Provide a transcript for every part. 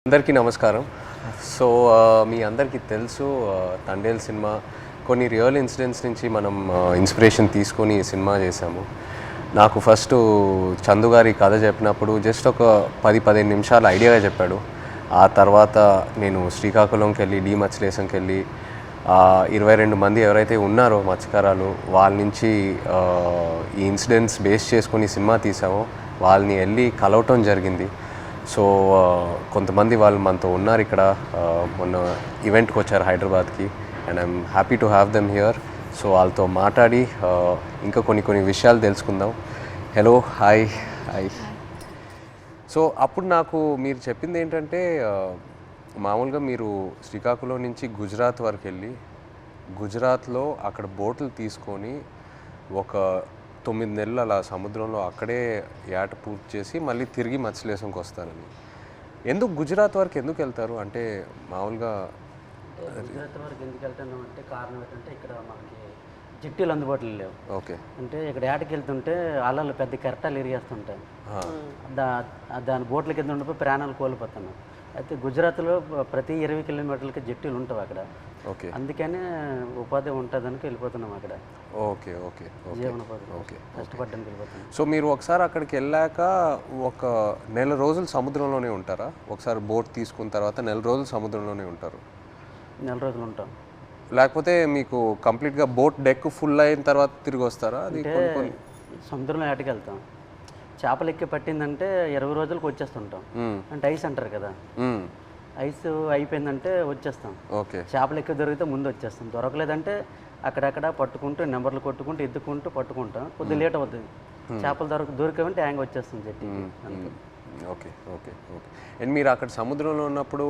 అందరికీ నమస్కారం. సో మీ అందరికీ తెలుసు తండేల్ సినిమా కొన్ని రియల్ ఇన్సిడెంట్స్ నుంచి మనం ఇన్స్పిరేషన్ తీసుకొని ఈ సినిమా చేశాము. నాకు ఫస్ట్ చందు గారి కథ చెప్పినప్పుడు జస్ట్ ఒక 10-15 నిమిషాలు ఐడియాగా చెప్పాడు. ఆ తర్వాత నేను శ్రీకాకుళంకి వెళ్ళి మత్స్యలేశంకి వెళ్ళి 22 మంది ఎవరైతే ఉన్నారో మత్స్యకారాలు వాళ్ళ నుంచి ఈ ఇన్సిడెంట్స్ బేస్ చేసుకొని సినిమా తీసామో వాళ్ళని వెళ్ళి కలవటం జరిగింది. సో కొంతమంది వాళ్ళు మనతో ఉన్నారు ఇక్కడ, మొన్న ఈవెంట్కి వచ్చారు హైదరాబాద్కి, and I'm happy to have them here. So వాళ్ళతో మాట్లాడి ఇంకా కొన్ని విషయాలు తెలుసుకుందాం. Hello, hi. సో అప్పుడు నాకు మీరు చెప్పింది ఏంటంటే మామూలుగా మీరు శ్రీకాకుళం నుంచి గుజరాత్ వరకు వెళ్ళి గుజరాత్లో అక్కడ బోట్లు తీసుకొని ఒక 9 నెలలు అలా సముద్రంలో అక్కడే ఏట పూర్తి చేసి మళ్ళీ తిరిగి మత్స్యలేశంకి వస్తారని. ఎందుకు గుజరాత్ వరకు ఎందుకు వెళ్తారు? అంటే మామూలుగా గుజరాత్ వరకు ఎందుకు వెళ్తున్నాం అంటే కారణం ఏంటంటే ఇక్కడ మనకి జట్టీలు అందుబాటులో లేవు. ఓకే. అంటే ఇక్కడ ఏటకి వెళ్తుంటే అలలు పెద్ద కెరటాలు ఇరిగేస్తుంటాయి. దాని బోట్ల కింద ఉండిపోయి ప్రాణాలు కోల్పోతున్నాం. అయితే గుజరాత్లో ప్రతి 20 కిలోమీటర్లకి జట్టీలు ఉంటావు అక్కడ. ఓకే. అందుకనే ఉపాధి ఉంటుందని వెళ్ళిపోతున్నాం అక్కడ. ఓకే. జీవనోపాధి కష్టపడడానికి వెళ్ళిపోతున్నాం. సో మీరు ఒకసారి అక్కడికి వెళ్ళాక ఒక నెల రోజులు సముద్రంలోనే ఉంటారా? ఒకసారి బోట్ తీసుకున్న తర్వాత నెల రోజులు సముద్రంలోనే ఉంటారు? నెల రోజులు ఉంటాం. లేకపోతే మీకు కంప్లీట్గా బోట్ డెక్ ఫుల్ అయిన తర్వాత తిరిగి వస్తారా? అది సముద్రంలో ఏటకి వెళ్తాం. చేపలు ఎక్కి పట్టిందంటే 20 రోజులకు వచ్చేస్తుంటాం. అంటే ఐస్ అంటారు కదా, ఐస్ అయిపోయిందంటే వచ్చేస్తాం. ఓకే. చేపలు ఎక్కువ దొరికితే ముందు వచ్చేస్తాం, దొరకలేదంటే అక్కడక్కడ పట్టుకుంటూ నెంబర్లు కొట్టుకుంటూ ఎత్తుకుంటూ పట్టుకుంటాం. కొద్దిగా లేట్ అవుతుంది. చేపలు దొరికామంటే హ్యాంగ్ వచ్చేస్తాం జట్టి. ఓకే. అండ్ మీరు అక్కడ సముద్రంలో ఉన్నప్పుడు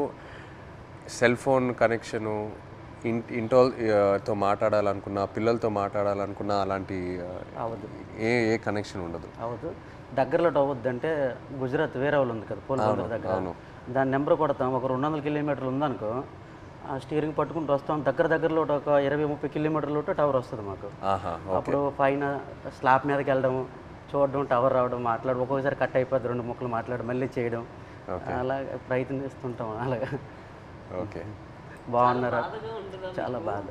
సెల్ ఫోన్ కనెక్షను, ఇంటితో మాట్లాడాలనుకున్నా, పిల్లలతో మాట్లాడాలనుకున్నా అలాంటి అవ్వదు, ఏ కనెక్షన్ ఉండదు? అవ్వదు. దగ్గరలో అవ్వద్దు అంటే గుజరాత్ వేరే వాళ్ళు ఉంది కదా పోలవరం దగ్గర, దాని నెంబర్ కొడతాం. ఒక 200 కిలోమీటర్లు ఉందనుకో, ఆ స్టీరింగ్ పట్టుకుంటూ వస్తాం. దగ్గరలో ఒక 20-30 కిలోమీటర్లు టవర్ వస్తుంది మాకు. అప్పుడు పైన స్లాబ్ మీదకి వెళ్ళడం, చూడడం, టవర్ రావడం, మాట్లాడడం. ఒక్కొక్కసారి కట్ అయిపోద్ది, 2 ముక్కలు మాట్లాడడం, మళ్ళీ చేయడం, అలా ప్రయత్నిస్తుంటాం. అలాగా. ఓకే. బాగున్నారా? చాలా బాధ.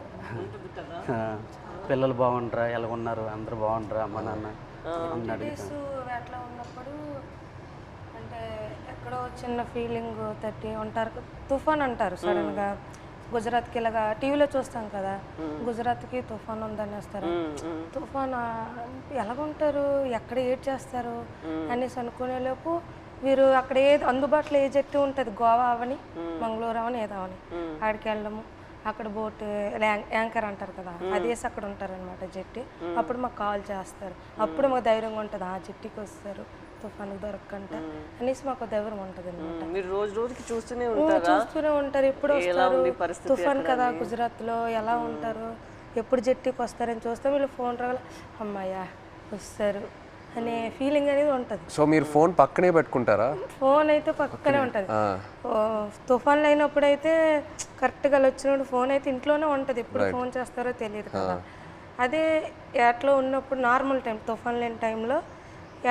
పిల్లలు బాగుంటారా, ఎలా ఉన్నారు, అందరూ బాగుంటారా, అమ్మ నాన్న అట్లా ఉన్నప్పుడు అంటే ఎక్కడో చిన్న ఫీలింగ్ తట్టి ఉంటారు. తుఫాన్ అంటారు సడన్గా గుజరాత్కి. ఇలాగా టీవీలో చూస్తాం కదా, గుజరాత్కి తుఫాన్ ఉందని వస్తారు. తుఫాన్ ఎలాగుంటారు, ఎక్కడ ఏడ్ చేస్తారు అనేసి అనుకునేలోపు వీరు అక్కడ ఏది అందుబాటులో ఏ జట్టు ఉంటుంది, గోవా అవని మంగళూరు అవని ఏదో అవని, ఆడికి వెళ్ళడము. అక్కడ బోట్ యాంకర్ అంటారు కదా, అదేసి అక్కడ ఉంటారనమాట జట్టి. అప్పుడు మాకు కాల్ చేస్తారు. అప్పుడు మాకు ధైర్యంగా ఉంటుంది, ఆ జట్టికి వస్తారు తుఫాను దొరకకంట అనేసి మాకు ధైర్యం ఉంటుంది అనమాట. మీరు రోజుకి చూస్తూనే ఉంటారు. ఎప్పుడు వస్తారు తుఫాన్ కదా గుజరాత్లో, ఎలా ఉంటారు, ఎప్పుడు జట్టికి వస్తారని చూస్తే వీళ్ళు ఫోన్ రావాలి, అమ్మాయ్యా వస్తారు అనే ఫీలింగ్ అనేది ఉంటుంది. సో మీరు ఫోన్ పక్కనే పెట్టుకుంటారా? ఫోన్ అయితే పక్కనే ఉంటుంది. తుఫాన్లు అయినప్పుడు అయితే కరెక్ట్గా వచ్చినప్పుడు ఫోన్ అయితే ఇంట్లోనే ఉంటుంది. ఎప్పుడు ఫోన్ చేస్తారో తెలియదు కదా. అదే ఏట్లో ఉన్నప్పుడు నార్మల్ టైం, తుఫాన్ లేని టైంలో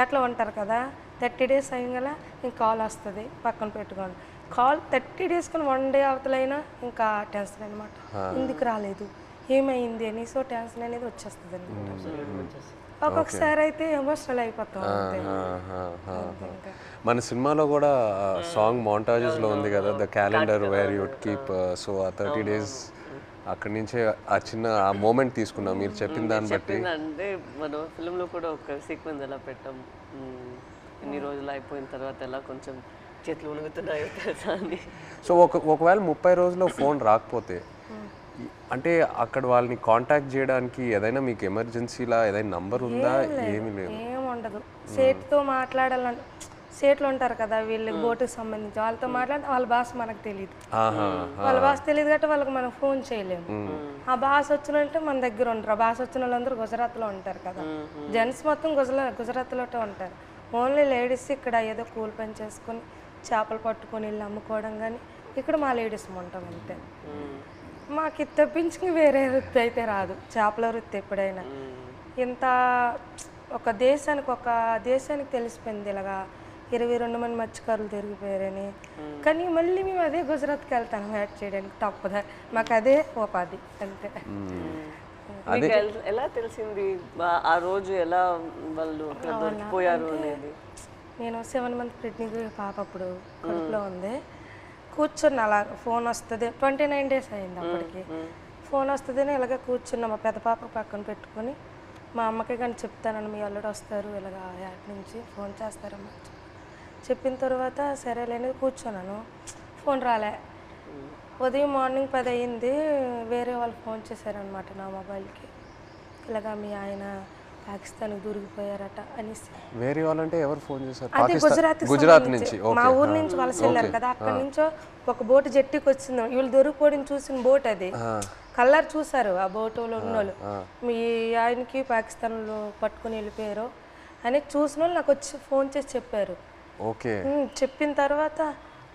ఏట్లో ఉంటారు కదా, 30 డేస్ అయ్యగల ఇంక కాల్ వస్తుంది, పక్కన పెట్టుకోండి. కాల్ 30 డేస్ కానీ 1 డే అవతలైనా ఇంకా టెన్షన్ అనమాట. ఎందుకు రాలేదు, ఏమైంది అని. సో టెన్షన్ అనేది వచ్చేస్తుంది అనమాట. ఒక్కొక్కసారి అయితే ఎమోషనల్ అయిపోతాం. మన సినిమాలో కూడా సాంగ్ మోంటాజెస్లో ఉంది కదా, the calendar where you keep. So ఆ 30 డేస్ అక్కడి నుంచే ఆ చిన్న ఆ మూమెంట్ తీసుకున్నాం మీరు చెప్పిన దాన్ని బట్టి. అంటే మనం ఫిల్మ్లో కూడా ఒక సీక్వెన్స్ ఎలా పెట్టాం, ఎన్ని రోజులు అయిపోయిన తర్వాత ఎలా కొంచెం చేతులు ఉణుగుతున్నాయో తెలుసా అని. సో ఒకవేళ 30 రోజుల్లో ఫోన్ రాకపోతే అంటే అక్కడ వాళ్ళని కాంటాక్ట్ చేయడానికి ఏదైనా మీకు ఎమర్జెన్సీలా ఏదైనా నంబర్ ఉందా? ఏమీ లేదు, ఏముండదు. సేట్తో మాట్లాడాలని, సేట్లు ఉంటారు కదా వీళ్ళకి బోటుకి సంబంధించి, వాళ్ళతో మాట్లాడితే వాళ్ళ భాష మనకు తెలియదు. వాళ్ళ భాష తెలియదు కాబట్టి వాళ్ళకి మనం ఫోన్ చేయలేము. ఆ భాష వచ్చినంటే మన దగ్గర ఉంటారు. ఆ భాష వచ్చిన వాళ్ళందరూ గుజరాత్లో ఉంటారు కదా, జెంట్స్ మొత్తం గుజరాత్లో ఉంటారు. ఓన్లీ లేడీస్ ఇక్కడ ఏదో కూలి పని చేసుకొని చేపలు పట్టుకొని వెళ్ళి అమ్ముకోవడం, కానీ ఇక్కడ మా లేడీస్ ఉంటాం అంతే. మాకు ఇది తప్పించుకుని వేరే వృత్తి అయితే రాదు, చేపల వృత్తి. ఎప్పుడైనా ఇంత ఒక దేశానికి తెలిసిపోయింది ఇలాగా 22 మంది మత్స్యకారులు తిరిగిపోయారని. కానీ మళ్ళీ మేము అదే గుజరాత్కి వెళ్తాం వేట చేయడానికి తప్పదా, మాకు అదే ఉపాధి అంతే. మీకు ఎలా తెలిసింది ఆ రోజు ఎలా వాళ్ళు అక్కడ దొరికిపోయారు అనేది? నేను 7 మంత్ ప్రెగ్నెంట్ పాప అప్పుడు కడుపులో ఉంది. కూర్చున్న అలా ఫోన్ వస్తుంది, 29 days అయింది అప్పటికి. ఫోన్ వస్తుందని ఇలాగ కూర్చున్నా, మా పెద్ద పాప పక్కన పెట్టుకొని. మా అమ్మకి కానీ చెప్తానని మీ అల్లుడు వస్తారు ఇలాగ యాడ్ నుంచి ఫోన్ చేస్తారమ్మా చెప్పిన తర్వాత సరేలేని కూర్చున్నాను. ఫోన్ రాలే. ఉదయం మార్నింగ్ 10 అయింది, వేరే వాళ్ళు ఫోన్ చేశారనమాట నా మొబైల్కి, ఇలాగా మీ ఆయన పాకిస్తాన్కి దూరికిపోయారట అనేసి. వేరే వాళ్ళంటే ఎవరు ఫోన్ చేశారు? అదే గుజరాత్ నుంచి, మా ఊరు నుంచి వలస వెళ్ళారు కదా, అక్కడి నుంచో ఒక బోటు జట్టికి వచ్చింది. వీళ్ళు దొరికిపోవడం చూసిన బోట్ అది, కలర్ చూసారు ఆ బోటులో ఉన్నోళ్ళు, మీ ఆయనకి పాకిస్తాన్లో పట్టుకుని వెళ్ళిపోయారు అని చూసిన వాళ్ళు నాకు వచ్చి ఫోన్ చేసి చెప్పారు. ఓకే. చెప్పిన తర్వాత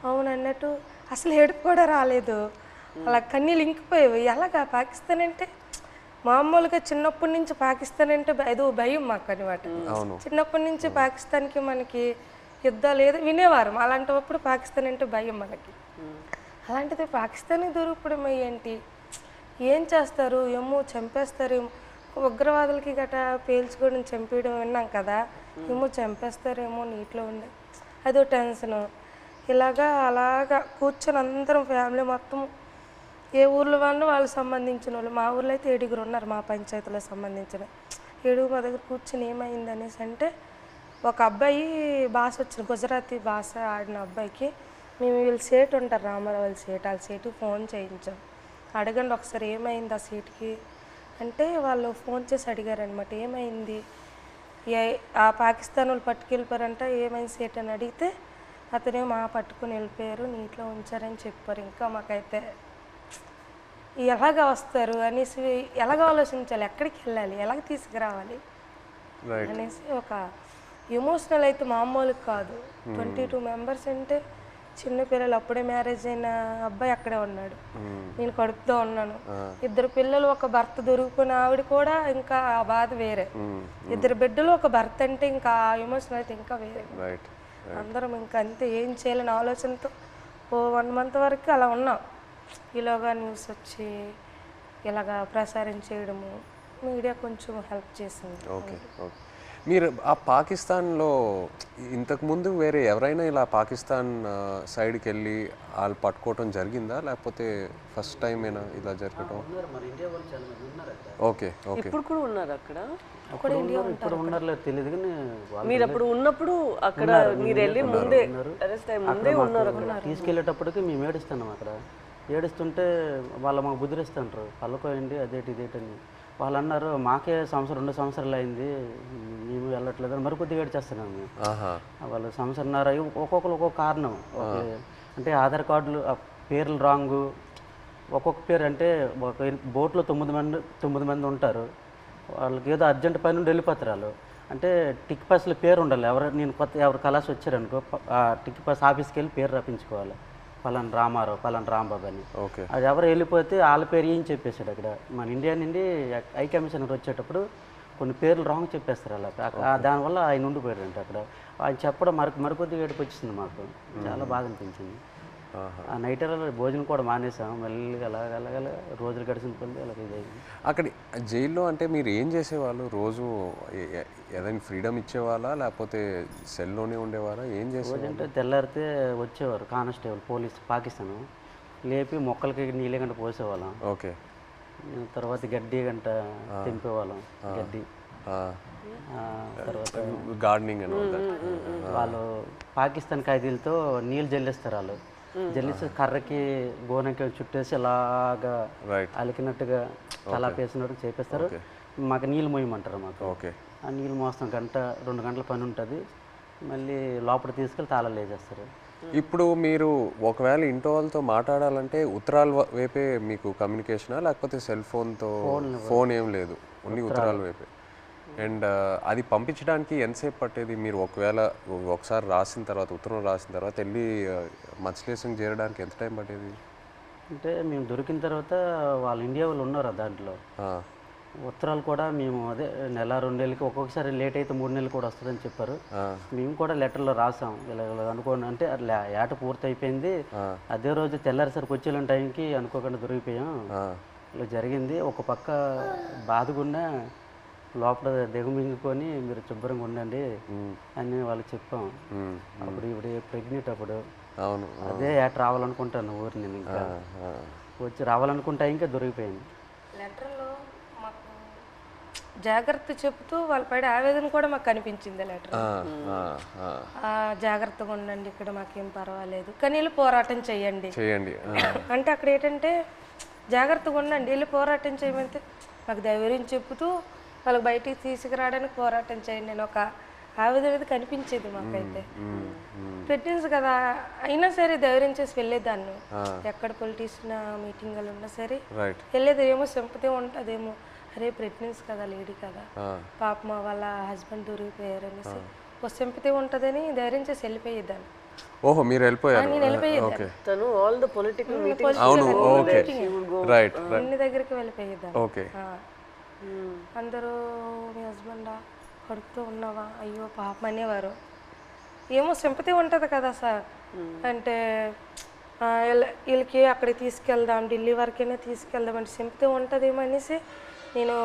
అవును అన్నట్టు అసలు ఏడుపు కూడా రాలేదు, అలా కన్నీళ్ళు ఇంకిపోయేవి. ఎలాగా పాకిస్తాన్ అంటే మామూలుగా చిన్నప్పటి నుంచి పాకిస్తాన్ అంటే ఏదో భయం మాకు అనమాట. చిన్నప్పటి నుంచి పాకిస్తాన్కి మనకి యుద్ధాలు ఏదో వినేవారు, అలాంటప్పుడు పాకిస్తాన్ అంటే భయం మనకి. అలాంటిది పాకిస్తాన్కి దొరికిపోవడం ఏంటి, ఏం చేస్తారు ఏమో, చంపేస్తారు ఉగ్రవాదులకి గట్రా పేల్చుకోవడం చంపేయడం విన్నాం కదా, ఏమో చంపేస్తారేమో నీటిలో ఉండే అదో టెన్షను. ఇలాగా అలాగా కూర్చొని అందరం ఫ్యామిలీ మొత్తం ఏ ఊర్లో వాళ్ళు సంబంధించిన వాళ్ళు, మా ఊర్లో అయితే 7 ఉన్నారు మా పంచాయతీలో సంబంధించిన 7 మా దగ్గర కూర్చొని ఏమైంది అనేసి అంటే, ఒక అబ్బాయి భాష వచ్చిన గుజరాతీ భాష ఆడిన అబ్బాయికి మేము వీళ్ళు సేటు ఉంటారు రామారావు వాళ్ళ సేటు, వాళ్ళ సేటు ఫోన్ చేయించాం. అడగండి ఒకసారి ఏమైంది ఆ సీట్కి అంటే, వాళ్ళు ఫోన్ చేసి అడిగారనమాట ఏమైంది, ఆ పాకిస్తాన్ వాళ్ళు పట్టుకెళ్ళిపోయారంట, ఏమైంది సేట్ అని అడిగితే అతనే మా పట్టుకుని వెళ్ళిపోయారు నీటిలో ఉంచారని చెప్పారు. ఇంకా మాకైతే ఎలాగ వస్తారు అనేసి ఎలాగ ఆలోచించాలి, ఎక్కడికి వెళ్ళాలి, ఎలాగ తీసుకురావాలి అనేసి ఒక ఎమోషనల్ అయితే మామూలు కాదు. 22 మెంబర్స్ అంటే చిన్నపిల్లలు, అప్పుడే మ్యారేజ్ అయిన అబ్బాయి అక్కడే ఉన్నాడు, నేను కడుపుతో ఉన్నాను, 2 పిల్లలు, ఒక భర్త దొరికిపోయిన ఆవిడ కూడా ఇంకా ఆ బాధ వేరే, 2 బిడ్డలు ఒక భర్త అంటే ఇంకా ఆ ఎమోషన్ అయితే ఇంకా వేరే. అందరం ఇంకా అంతే ఏం చేయాలని ఆలోచనతో ఓ 1 month వరకు అలా ఉన్నాం. ఈలోగా న్యూస్ వచ్చి ఇలాగా ప్రసారం చేయడము మీడియా కొంచెం హెల్ప్ చేసింది. Okay okay. మీరు ఆ పాకిస్తాన్లో ఇంతకుముందు వేరే ఎవరైనా ఇలా పాకిస్తాన్ సైడ్కి వెళ్ళి వాళ్ళు పట్టుకోవటం జరిగిందా, లేకపోతే ఫస్ట్ టైమేనా ఇలా జరగటం? Okay okay. ఇప్పుడు కూడా ఉన్నారు అక్కడ? ఇప్పుడు ఉన్నారో తెలియదు కానీ మీరు అప్పుడు ఉన్నప్పుడు అక్కడ మీరు వెళ్ళి ముందే అరెస్ట్ అయ్యి ముందే ఉన్నారు అక్కడ. తీసుకెళ్ళేటప్పటికి మేము ఏడుస్తున్నాం అక్కడ. ఏడుస్తుంటే వాళ్ళు మాకు బుద్ధిరిస్తుంటారు, పళ్ళకోయండి అదేటి ఇదేటని. వాళ్ళు అన్నారు మాకే 2 సంవత్సరాలు అయింది మేము వెళ్ళట్లేదు అని మరికొద్దిగా ఏడ్చేస్తున్నాము మేము. వాళ్ళు 1.5 సంవత్సరం ఒక్కొక్కరు ఒక్కొక్క కారణం. అంటే ఆధార్ కార్డులు పేర్లు రాంగు, ఒక్కొక్క పేరు అంటే ఒక బోట్లో 9 మంది ఉంటారు, వాళ్ళకి ఏదో అర్జెంట్ పని నుండి వెళ్ళిపోతారు వాళ్ళు. అంటే టిక్ పాస్లో పేరు ఉండాలి, ఎవరు కలాసి వచ్చారనుకో ఆ టిక్ పాస్ ఆఫీస్కి వెళ్ళి పేరు రప్పించుకోవాలి, పలానా రామారావు పలానా రాంబాబు అని. అది ఎవరు వెళ్ళిపోతే వాళ్ళ పేరు ఏం చెప్పేశాడు అక్కడ. మన ఇండియా నుండి హై కమిషనర్ వచ్చేటప్పుడు కొన్ని పేర్లు రాంగ్ చెప్పేస్తారు అలా, దానివల్ల ఆయన ఉండిపోయారంట అక్కడ. ఆయన చెప్పడం మరికొద్దిగా ఏడుపు వచ్చింది మాకు, చాలా బాధ అనిపించింది. ఆ నైట్ భోజనం కూడా మానేసాం, మళ్ళీ అలాగ రోజులు గడిచిన కొద్ది అలాగ ఇదైంది. అక్కడ జైల్లో అంటే మీరు ఏం చేసేవాళ్ళు రోజు? ఏదైనా ఫ్రీడమ్ ఇచ్చేవాళ్ళ లేకపోతే సెల్లోనే ఉండేవారా, ఏం చేసేవారు? అంటే తెల్లారితే వచ్చేవారు కానిస్టేబుల్ పోలీస్ పాకిస్తాన్, లేపి మొక్కలకి నీళ్ళ గంట పోసేవాళ్ళం. ఓకే. తర్వాత గడ్డి గంట తెంపేవాళ్ళం, గడ్డి. తర్వాత గార్డెనింగ్ అని వాళ్ళు పాకిస్తాన్ ఖైదీలతో నీళ్ళు జల్లిస్తారు, వాళ్ళు జల్లిసి కర్రకి గోనకి చుట్టేసి అలాగా అలికినట్టుగా అలా పేసినట్టు చేపిస్తారు. మాకు నీళ్ళు మోయమంటారు మాకు. ఆ నీళ్ళు మోస్తాం 1-2 గంటల పని ఉంటుంది, మళ్ళీ లోపల తీసుకెళ్ళి తాళాలు వేసేస్తారు. ఇప్పుడు మీరు ఒకవేళ ఇంట్లో వాళ్ళతో మాట్లాడాలంటే ఉత్తరాల వైపే మీకు కమ్యూనికేషనా, లేకపోతే సెల్ ఫోన్తో? ఫోన్ ఏం లేదు, ఓన్లీ ఉత్తరాల వైపే. అండ్ అది పంపించడానికి ఎంతసేపు పట్టేది? మీరు ఒకసారి రాసిన తర్వాత, ఉత్తరం రాసిన తర్వాత వెళ్ళి మత్స్యలేశం చేరడానికి ఎంత టైం పట్టేది? అంటే మేము దొరికిన తర్వాత వాళ్ళు ఇండియా వాళ్ళు ఉన్నారు దాంట్లో, ఉత్తరాలు కూడా మేము అదే నెల 2 నెలలకి ఒక్కొక్కసారి లేట్ అయితే 3 నెలలు కూడా వస్తుందని చెప్పారు. మేము కూడా లెటర్లో రాసాం ఇలా అనుకోండి అంటే అట్లా ఏట పూర్తి అయిపోయింది, అదే రోజు తెల్లారిసరికి వచ్చేలాంటి టైంకి అనుకోకుండా దొరికిపోయాం, ఇలా జరిగింది. ఒక పక్క బాధగున్నా లోపల దిగమింగుకొని మీరు శుభ్రంగా ఉండండి అని వాళ్ళకి చెప్పాం. అప్పుడు ఇప్పుడు ప్రెగ్నెంట్ అప్పుడు అవును అదే ఏట రావాలనుకుంటాను ఊరి నేను ఇంకా వచ్చి రావాలనుకుంటా ఇంకా దొరికిపోయింది. లెటర్లో మాకు జాగ్రత్త చెప్తూ వాళ్ళ పడే ఆవేదన కూడా మాకు కనిపించింది లెటర్. జాగ్రత్తగా ఉండండి, ఇక్కడ మాకేం పర్వాలేదు కానీ వెళ్ళి పోరాటం చేయండి. అంటే అక్కడ ఏంటంటే జాగ్రత్తగా ఉండండి, వెళ్ళి పోరాటం చేయమంటే మాకు ధైర్యం చెప్తూ వాళ్ళకి బయటికి తీసుకురావడానికి పోరాటం చేయండి నేను ఒక ఆవేదన అనేది కనిపించేది మాకైతే. ప్రెగ్నెన్సీ కదా అయినా సరే ధైర్యం చేసి వెళ్ళేదాన్ని. ఎక్కడ పొలిటీషియన్ మీటింగ్లు ఉన్నా సరే వెళ్ళేది. ఏమో సింపతి ఉంటుందేమో, అరే ప్రెగ్నెన్సీ కదా లేడీ కదా పాప మా వాళ్ళ హస్బెండ్ దొరికిపోయారు అనేసి ఒక సింపతి ఉంటుందని ధైర్యం చేసి వెళ్ళిపోయేదాన్ని. ఓహో మీరు వెళ్ళిపోయారు. నేను వెళ్ళిపోయేదాన్ని. తను ఆల్ ద పొలిటికల్ అన్ని దగ్గరికి వెళ్ళిపోయేదాన్ని. అందరూ మీ హస్బెండా కడుపుతో ఉన్నావా అయ్యో పాపం అనేవారు. ఏమో సింపతి ఉంటుంది కదా సార్, అంటే వీళ్ళకి అక్కడికి తీసుకెళ్దాం ఢిల్లీ వరకైనా తీసుకెళ్దాం అంటే సింపతి ఉంటుందేమో అనేసి నేను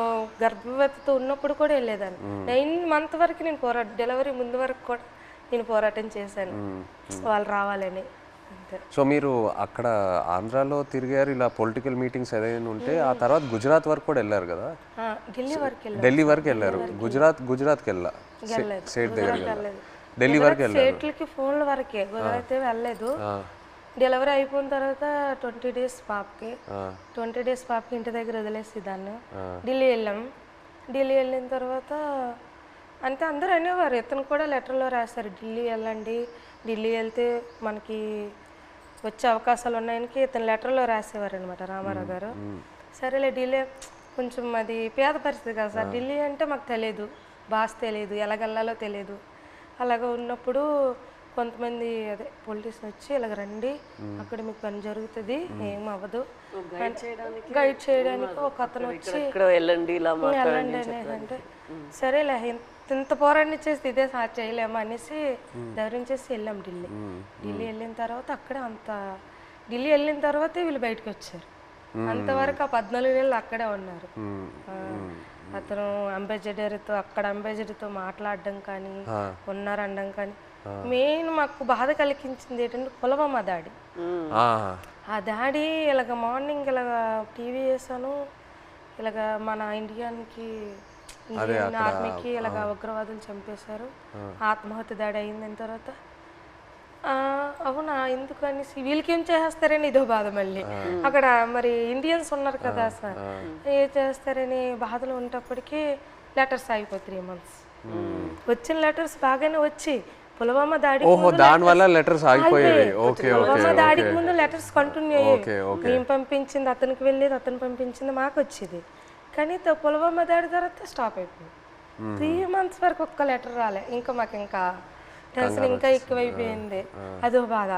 గర్భవతితో ఉన్నప్పుడు కూడా వెళ్ళేదాన్ని. 9 months వరకు నేను డెలివరీ ముందు వరకు కూడా నేను పోరాటం చేశాను వాళ్ళు రావాలని. అంతే. సో మీరు అక్కడ ఆంధ్రాలో తిరిగారు ఇలా పొలిటికల్ మీటింగ్స్ ఏదైనా ఉంటే, ఆ తర్వాత గుజరాత్ వరకు కూడా వెళ్ళారు కదా? ఢిల్లీ వరకు వెళ్ళారు. గుజరాత్కి వెళ్ళా స్టేట్ దగ్గర ఢిల్లీ వరకు వెళ్ళారు. స్టేట్లకి ఫోన్ల వరకే, గుజరాత్ వెళ్ళలేదు. డెలివరీ అయిపోయిన తర్వాత 20 days పాపకి 20 days పాపకి ఇంటి దగ్గర వదిలేసి దాన్ని ఢిల్లీ వెళ్ళాం. ఢిల్లీ వెళ్ళిన తర్వాత అంటే అందరూ అనేవారు, ఇతను కూడా లెటర్లో రాశారు ఢిల్లీ వెళ్ళండి, ఢిల్లీ వెళ్తే మనకి వచ్చే అవకాశాలు ఉన్నాయని ఇతను లెటర్లో రాసేవారు అనమాట రామారావు గారు. సరేలే ఢిల్లీ కొంచెం అది పేద పరిస్థితి కదా సార్, ఢిల్లీ అంటే మాకు తెలియదు, భాష తెలియదు, ఎలాగెళ్ళాలో తెలియదు. అలాగ ఉన్నప్పుడు కొంతమంది అదే పొలిటీషియన్ వచ్చి ఇలాగ రండి అక్కడ మీకు పని జరుగుతుంది ఏం అవ్వదు గైడ్ చేయడానికి ఒక అతను వచ్చి వెళ్ళండి అంటే సరేలే ఇంత పోరాటం చేసి ఇదే చేయలేమా అనేసి ధైర్యం చేసి వెళ్ళాం ఢిల్లీ. ఢిల్లీ వెళ్ళిన తర్వాత అక్కడే ఢిల్లీ వెళ్ళిన తర్వాతే వీళ్ళు బయటకు వచ్చారు. అంతవరకు ఆ 14 నెలలు అక్కడే ఉన్నారు. అతను అంబాసిడర్తో అక్కడ అంబాసిడర్తో మాట్లాడడం కానీ ఉన్నారనడం కానీ. మెయిన్ మాకు బాధ కలిగించింది ఏంటంటే పుల్వామా దాడి. ఆ దాడి ఇలాగ మార్నింగ్ ఇలాగ టీవీ వేసాను, ఇలాగ మన ఇండియన్ ఆర్మీకి ఇలాగ ఉగ్రవాదులు చంపేశారు, ఆత్మహత్య దాడి అయిందని తర్వాత అవునా ఎందుకు అనేసి వీళ్ళకి ఏం చేస్తారని ఇదో బాధ. మళ్ళీ అక్కడ మరి ఇండియన్స్ ఉన్నారు కదా సార్, ఏం చేస్తారని బాధలు ఉన్నప్పటికీ లెటర్స్ అయిపోయి 3 months. వచ్చిన లెటర్స్ బాగానే వచ్చి పుల్వామా దాడికి ముందు లెటర్స్ కంటిన్యూ అయ్యాయి. మేము పంపించింది అతనికి వెళ్ళేది, అతను పంపించింది మాకు వచ్చేది. కానీ పుల్వామా దాడి తర్వాత స్టాప్ అయిపోయింది. 3 months వరకు ఒక్క లెటర్ రాలే. ఇంకా మాకు ఇంకా టెన్షన్ ఇంకా ఎక్కువైపోయింది, అదో బాధ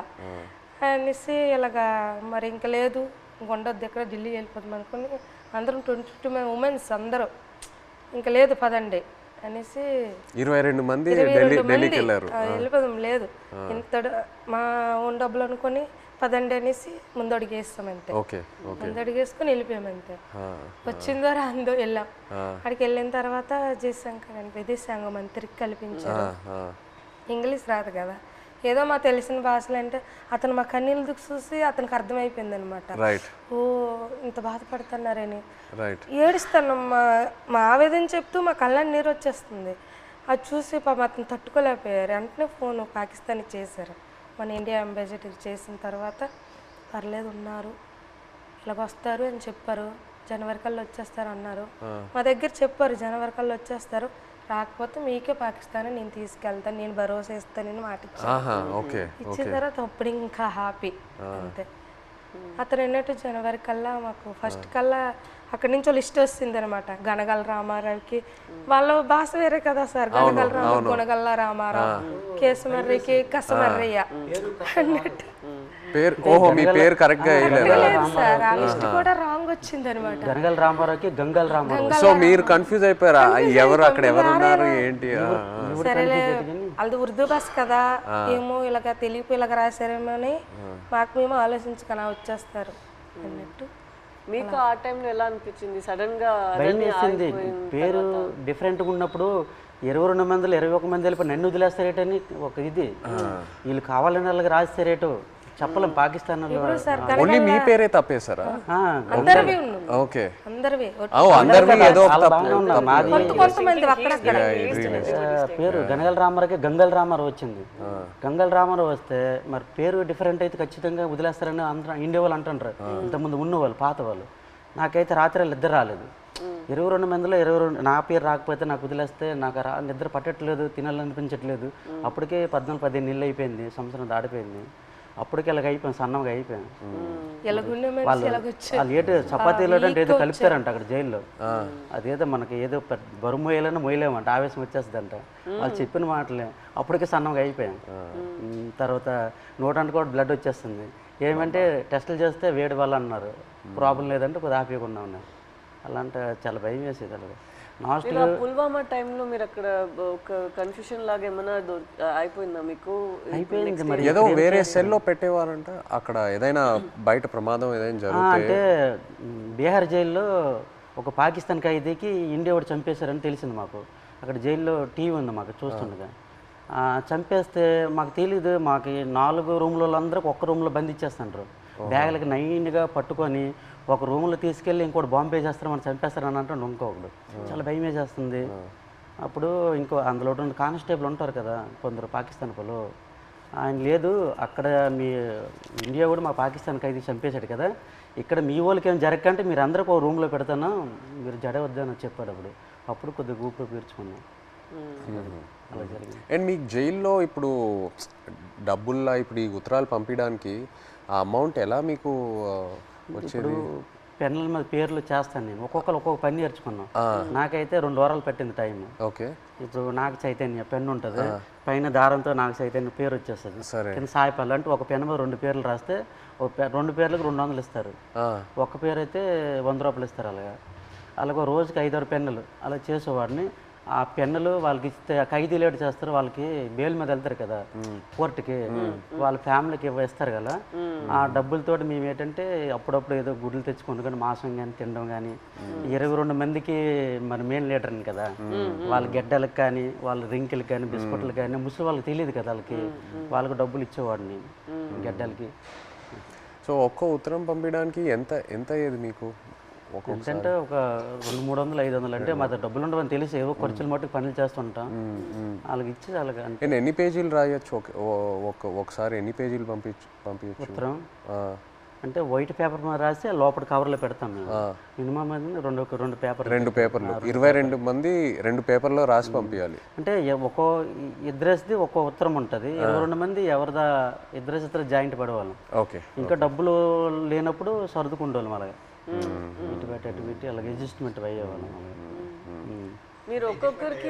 అనేసి ఇలాగా మరి ఇంకా లేదు ఇంక ఉండొద్దు ఎక్కడ ఢిల్లీ వెళ్ళిపోతాం అనుకుని అందరం 22 ఉమెన్స్ అందరూ ఇంకా లేదు పదండి అనేసి 22 మంది వెళ్ళిపోదాం లేదు ఇంత మా ఓన్ డబ్బులు అనుకొని పదండి అనేసి ముందడుగు వేస్తాం అంతే. ముందడుగు వేసుకొని వెళ్ళిపోయామంతే. వచ్చిందో రాందో వెళ్ళాం. అక్కడికి వెళ్ళిన తర్వాత జయశంకర్ అని విదేశాంగ మంత్రికి కల్పించారు. ఇంగ్లీష్ రాదు కదా, ఏదో మా తెలిసిన భాషలు అంటే అతను మా కన్నీళ్ళు చూసి అతనికి అర్థమైపోయింది అనమాట. ఓ ఇంత బాధపడుతున్నారని ఏడుస్తాను. మా ఆవేదన చెప్తూ మా కళ్ళని నీరు వచ్చేస్తుంది. అది చూసి పాపం అతను తట్టుకోలేకపోయారు. వెంటనే ఫోన్ పాకిస్తాన్కి చేశారు. మన ఇండియా అంబాసిడర్ చేసిన తర్వాత పర్లేదు ఉన్నారు ఇలాగ వస్తారు అని చెప్పారు. జనవరి కల్లా వచ్చేస్తారు అన్నారు. మా దగ్గర చెప్పారు జనవరి కల్లా వచ్చేస్తారు, రాకపోతే మీకే పాకిస్తాన్ నేను తీసుకెళ్తాను, నేను భరోసా ఇస్తానని మాట ఇచ్చాను. ఇచ్చిన తర్వాత అప్పుడు ఇంకా హ్యాపీ అంతే. అతను ఏంటంటే జనవరి కల్లా మాకు ఫస్ట్ కల్లా అక్కడి నుంచి లిస్ట్ వస్తుంది అనమాట. గనగల రామారావుకి వాళ్ళ భాష వేరే కదా సార్. గనగల రామారావు, గుణగల్ల రామారావు, కేసుమర్రికి కసమర్రయ్య అన్నట్టు పేరు. ఓహో, మీ పేరు కరెక్ట్ గా లేదు సార్, ఆ లిస్ట్ కూడా రాంగ్ వచ్చింది అనమాట. గనగల రామారావుకి గంగల రామారావు. సో మీరు కన్ఫ్యూజ్ అయిపోయారా, ఎవరు అక్కడ ఎవరు ఉన్నారు ఏంటి? సరేలే అది ఉర్దూ భాష కదా, ఏమో ఇలాగ తెలియపు ఇలాగ రాశారేమో అని మాకు మేము ఆలోచించుకున్నా వచ్చేస్తారు అన్నట్టు. మీకు ఆ టైంలో ఎలా అనిపించింది? సడన్ గా భయం వేసింది. పేరు డిఫరెంట్గా ఉన్నప్పుడు 22 మందిలో 21 మంది వెళ్ళిపోయి నన్ను వదిలేస్తారేటని ఒక ఇది. వీళ్ళు కావాలని వాళ్ళకి రాస్తారేటో చెప్పలేం. పాకిస్తాన్ ఓన్లీ మీ పేరే తప్పేశారా? అందరివి ఉన్నాం, ఓకే, అందరివి. అందరివి ఏదో ఒక మాది కొంతమంది అక్కడక్కడ పేరు గనగల రామారావుకి గంగల రామారావు వచ్చింది. గంగల రామారావు వస్తే మరి పేరు డిఫరెంట్ అయితే ఖచ్చితంగా వదిలేస్తారని అందరూ ఇండియా వాళ్ళు అంటుంటారు. ఇంతకుముందు ఉన్నవాళ్ళు పాత వాళ్ళు. నాకైతే రాత్రి ఇద్దరు రాలేదు. 22 మందిలో 22 నా పేరు రాకపోతే నాకు వదిలేస్తే నాకు నిద్ర పట్టట్లేదు, తినాలనిపించట్లేదు. అప్పటికే 14-15 నెలలు అయిపోయింది, సంవత్సరం దాటిపోయింది. అప్పటికి ఇలాగ అయిపోయాను, సన్నంగా అయిపోయాను. వాళ్ళు ఏదో చపాతీలో అంటే ఏదో కలుపుతారంట అక్కడ జైల్లో. అదేదో మనకి ఏదో బరువు మోయాలని మోయలేమంట, ఆవేశం వచ్చేస్తుందంట. వాళ్ళు చెప్పిన మాటలే. అప్పటికే సన్నంగా అయిపోయాను. తర్వాత నోటంటే కూడా బ్లడ్ వచ్చేస్తుంది. ఏమంటే టెస్టులు చేస్తే వేడి వల్ల అన్నారు, ప్రాబ్లం లేదంటే కొద్దిగా ఆపేయకుండా ఉన్నారు. అలాంటి చాలా భయం వేసేది. అలాగే పుల్వామా టైంలో మీరు అక్కడ ఒక కన్ఫ్యూషన్ లాగా ఏమైనా అయిపోయిందా మీకు? అయిపోయింది మరి. ఏదో వేరే సెల్లో పెట్టేవారంట అక్కడ, ఏదైనా బయట ప్రమాదం ఏదైనా జరిగితే. అంటే బీహార్ జైల్లో ఒక పాకిస్తాన్ ఖైదీకి ఇండియా వాడు చంపేశారని తెలిసింది మాకు. అక్కడ జైల్లో టీవీ ఉంది మాకు చూస్తుండగా. చంపేస్తే మాకు తెలీదు. మాకు 4 రూమ్లలో అందరికి ఒక్క రూమ్లో బంధించేస్తుంటారు. బ్యాగులకి నైన్గా పట్టుకొని ఒక రూమ్లో తీసుకెళ్ళి ఇంకోటి బాంబే చేస్తారు, మనం చంపేస్తారని అంటాడు ఇంకొకడు. చాలా భయం వేసేస్తుంది. అప్పుడు ఇంకో అందులో కానిస్టేబుల్ ఉంటారు కదా కొందరు పాకిస్తాన్ వాళ్ళు, ఆయన లేదు అక్కడ మీ ఇండియా కూడా మా పాకిస్తాన్ ఖైదీ చంపేశాడు కదా, ఇక్కడ మీ వాళ్ళకి ఏం జరగకంటే మీరు అందరికీ ఒక రూమ్లో పెడతాను, మీరు జడవద్దని చెప్పాడు. అప్పుడు కొద్దిగా ఊపిరి పీల్చుకున్నాం. అలా జరిగింది. అండ్ మీకు జైల్లో ఇప్పుడు డబ్బుల్లా ఇప్పుడు ఈ ఉత్తరాలు పంపించడానికి ఆ అమౌంట్ ఎలా మీకు వచ్చేది? పెన్నుల మీద పేర్లు చేస్తాను నేను. ఒక్కొక్కరు ఒక్కొక్క పని నేర్చుకున్నాం. నాకైతే 2 వారాలు పట్టింది టైం. ఓకే, ఇప్పుడు నాకు చైతన్య పెన్ను ఉంటుంది, పైన దారంతో నాకు చైతన్య పేరు వచ్చేస్తుంది. కింద సాయిపల్లి అంటే ఒక పెన్ను మీద 2 పేర్లు రాస్తే 2 పేర్లకు 200 ఇస్తారు. ఒక్క పేరు అయితే 100 రూపాయలు ఇస్తారు. అలాగే రోజుకి 5-6 పెన్నులు అలా చేసేవాడిని. ఆ పెన్నులు వాళ్ళకి ఇస్తే ఖైదీలు ఏడు చేస్తారు, వాళ్ళకి బెయిల్ మీద వెళ్తారు కదా కోర్టుకి, వాళ్ళ ఫ్యామిలీకి ఇస్తారు కదా. ఆ డబ్బులతో మేము ఏంటంటే అప్పుడప్పుడు ఏదో గుడ్లు తెచ్చుకుంటూ కానీ మాంసం కానీ తినడం కానీ. 22 మందికి మరి మెయిన్ లీడర్ని కదా, వాళ్ళ గెడ్డలకు కానీ వాళ్ళ రింకిలకు కానీ బిస్కెట్లకు కానీ ముసలి వాళ్ళకి తెలియదు కదా, వాళ్ళకి డబ్బులు ఇచ్చేవాడిని గెడ్డలకి. సో ఒక్క ఉత్తరం పంపించడానికి ఎంత అయ్యేది మీకు? ఎందుకంటే ఒక 200-300-500 అంటే మా డబ్బులు ఉండవని తెలిసి ఏవో ఖర్చులు మట్టుకు పనులు చేస్తుంటాం. వాళ్ళకి ఇచ్చి వాళ్ళకి అంటే ఎన్ని పేజీలు రాయొచ్చు ఒకసారి? ఎన్ని పేజీలు పంపించచ్చు ఉత్తరం? అంటే వైట్ పేపర్ మీద రాసి లోపల కవర్లో పెడతాం మేము. మినిమం రెండు పేపర్లు 22 మంది 2 పేపర్లో రాసి పంపించాలి. అంటే ఇద్దరేసి ఒక్కో ఉత్తరం ఉంటుంది. 22 మంది ఎవరిదా ఇద్దరు జాయింట్ పడేవాళ్ళం. ఓకే, ఇంకా డబ్బులు లేనప్పుడు సర్దుకుంటేవాళ్ళం. అలాగే ఇటు పెట్టి అలాగే అడ్జస్ట్మెంట్ అయ్యేవాళ్ళం. మీరు ఒక్కొక్కరికి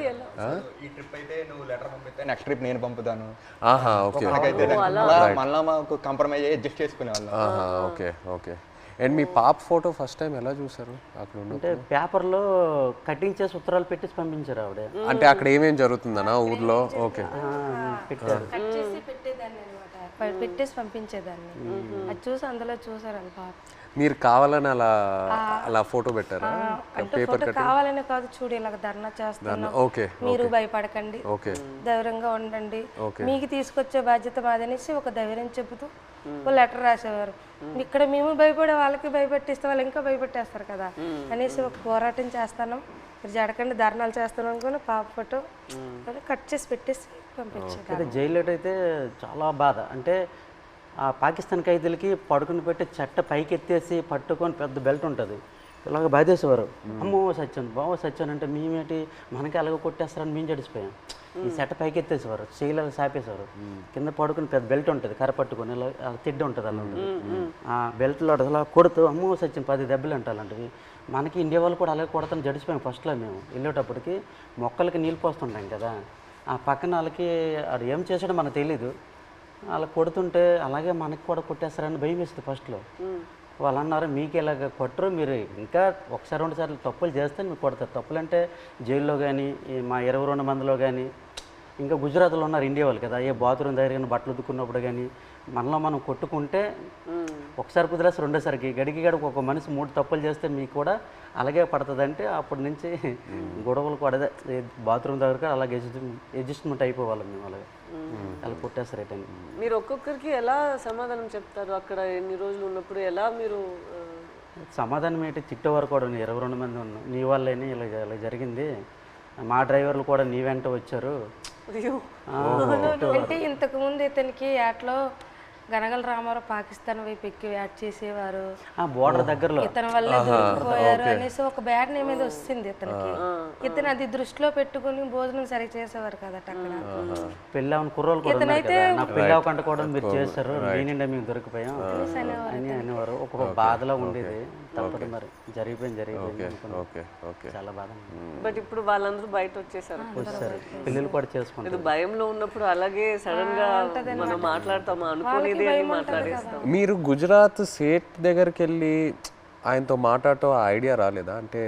ఈ ట్రిప్ అయితే నువ్వు లెటర్ పంపిస్తే నెక్స్ట్ ట్రిప్ నేను పంపుతాను. మళ్ళీ మాకు కంప్రమైజ్ అయ్యి అడ్జస్ట్ చేసుకునేవాళ్ళం. ఓకే. అండ్ మీ పాప ఫోటో ఫస్ట్ టైం ఎలా చూసారు అక్కడ? అంటే పేపర్లో కటింగ్ చేసి ఉత్తరాలు పెట్టేసి పంపించారు ఆవిడ. అంటే అక్కడ ఏమేం జరుగుతుందనా ఊర్లో? ఓకే, పెట్టారు. పెట్టేసి పంపించేదాన్ని. అది చూసి అందులో చూసారు పాప. మీరు కావాలని అలా ఫోటో పెట్టారా? ఫోటో కావాలనే కాదు, చూడు ఇలాగ ధర్నా చేస్తున్నాం, మీరు భయపడకండి, ధైర్యంగా ఉండండి, మీకు తీసుకొచ్చే బాధ్యత మాదనేసి ఒక ధైర్యం చెబుతూ ఒక లెటర్ రాసేవారు. ఇక్కడ మేము భయపడే వాళ్ళకి భయపెట్టిస్తే వాళ్ళు ఇంకా భయపెట్టేస్తారు కదా అనేసి ఒక పోరాటం చేస్తాను, మీరు జడకండి ధర్నాలు చేస్తున్నాం అనుకుని పాప ఫోటో కట్ చేసి పెట్టేసి పంపించారు. జైల్లో అయితే చాలా బాధ. అంటే ఆ పాకిస్తాన్ ఖైదీలకి పడుకుని పెట్టి చెట్ట పైకి ఎత్తేసి పట్టుకొని పెద్ద బెల్ట్ ఉంటుంది, ఇలాగ బాధేసేవారు. అమ్మో సత్యాను బావో సత్యాను అంటే మేమేంటి మనకి అలాగ కొట్టేస్తారని మేము జడిసిపోయాం. ఈ సెట పైకి ఎత్తేసేవారు, చేయలేదు సాపేసేవారు. కింద పడుకుని పెద్ద బెల్ట్ ఉంటుంది కర్ర పట్టుకొని ఇలా తిడ్డ ఉంటుంది అలా ఉంటుంది. ఆ బెల్ట్లో అలా కొడుతూ అమ్మో సత్యం 10 దెబ్బలు అంటే అలాంటివి. మనకి ఇండియా వాళ్ళు కూడా అలాగే కొడతాను జడిసిపోయాం. ఫస్ట్లో మేము వెళ్ళేటప్పటికి మొక్కలకి నీళ్ళు పోస్తుంటాం కదా, ఆ పక్కన వాళ్ళకి అది ఏం చేసాడో మనకు తెలీదు. అలా కొడుతుంటే అలాగే మనకి కూడా కొట్టేస్తారని భయం వేస్తుంది ఫస్ట్లో. వాళ్ళు అన్నారు మీకు ఇలాగ కొట్టరు, మీరు ఇంకా ఒకసారి 2 సార్లు తప్పులు చేస్తే మీకు కొడతారు. తప్పులు అంటే జైల్లో కానీ మా 22 మందిలో కానీ, ఇంకా గుజరాత్లో ఉన్నారు ఇండియా వాళ్ళు కదా, ఏ బాత్రూమ్ దగ్గర కానీ బట్టలు ఉతుక్కున్నప్పుడు కానీ మనలో మనం కొట్టుకుంటే ఒకసారి కుదిరేసి రెండోసారికి గడికి ఒక మనిషి 3 తప్పులు చేస్తే మీకు కూడా అలాగే పడుతుంది. అంటే అప్పటి నుంచి గొడవలు కూడా అదే బాత్రూమ్ దగ్గర అలాగే అడ్జస్ట్మెంట్ అయిపోవాలి మేము. అలాగే అలా కొట్టేస్తారు రిటర్న్. మీరు ఒక్కొక్కరికి ఎలా సమాధానం చెప్తారు అక్కడ ఎన్ని రోజులు ఉన్నప్పుడు? ఎలా మీరు సమాధానం ఏంటి, తిట్టేవారు కూడా 22 మంది ఉన్నాం. నీ వల్లేని ఇలా ఇలా జరిగింది, మా డ్రైవర్లు కూడా నీ వెంట వచ్చారు. అంటే ఇంతకుముందు ఇతనికి యాట్లో గనగల రామారావు పాకిస్తాన్ వైపు ఎక్కి యాడ్ చేసేవారు, బోర్డర్ దగ్గరలో ఇతని వల్ల దొరికిపోయారు అనేసి ఒక బ్యాడ్ నేమ్ మీద వస్తుంది ఇతనికి. ఇతను అది దృష్టిలో పెట్టుకుని భోజనం సరిగ్గా చేసేవారు కదట అక్కడ. పెళ్ళి అవును కుర్రోళ్ళు కూడా ఉన్నారు కదా, నాకు పెళ్ళి అవ్వకుండా కూడా మీరు చేస్తారు, నేనిండా మేము దొరికిపోయాం అని అనేవారు. ఒక్కొక్క బాధలో ఉండేది. తప్పదు మరి, జరిగిపోయింది అనుకున్నాం. చాలా బాధ. బట్ ఇప్పుడు వాళ్ళందరూ బయట వచ్చేసారు, పిల్లలు కూడా చేసుకుంటారు. భయంలో ఉన్నప్పుడు అలాగే సడన్ గా మనం మాట్లాడతామా అనుకోలేదు అని మాట్లాడేస్తాం. మీరు గుజరాత్ సేట్ దగ్గరికి వెళ్ళి ఆయనతో మాట్లాడటం ఐడియా రాలేదా? అంటే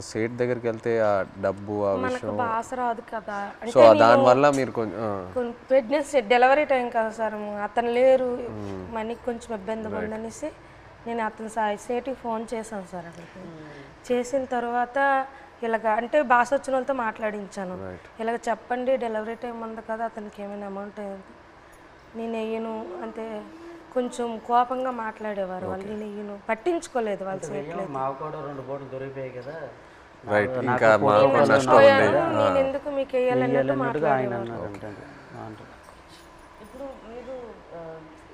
సేట్ దగ్గరికి వెళ్తే ఆ డబ్బు ఆ విషయం భాష రాదు కదా, సో దానివల్ల మీరు కొంచెం ప్రెగ్నెన్సీ డెలివరీ టైం కదా సార్, అతను లేరు, మనకి కొంచెం ఇబ్బంది ఉందనేసి నేను అతను సేటుకి ఫోన్ చేశాను సార్. అక్కడికి చేసిన తర్వాత ఇలాగ అంటే భాష వచ్చిన వాళ్ళతో మాట్లాడించాను. ఇలాగ చెప్పండి డెలివరీ టైం ఉంది కదా, అతనికి ఏమైనా అమౌంట్ అయ్యింది, నేను వెయ్యను అంటే కొంచెం కోపంగా మాట్లాడేవారు వాళ్ళు. నేను వెయ్యను, పట్టించుకోలేదు వాళ్ళు. మాకు కూడా 2 బోట్లు దొరికిపోయాయి కదా, ఇంకా నేను ఎందుకు మీకు వేయాలన్నట్టు మాట్లాడేవారు. ఇప్పుడు మీరు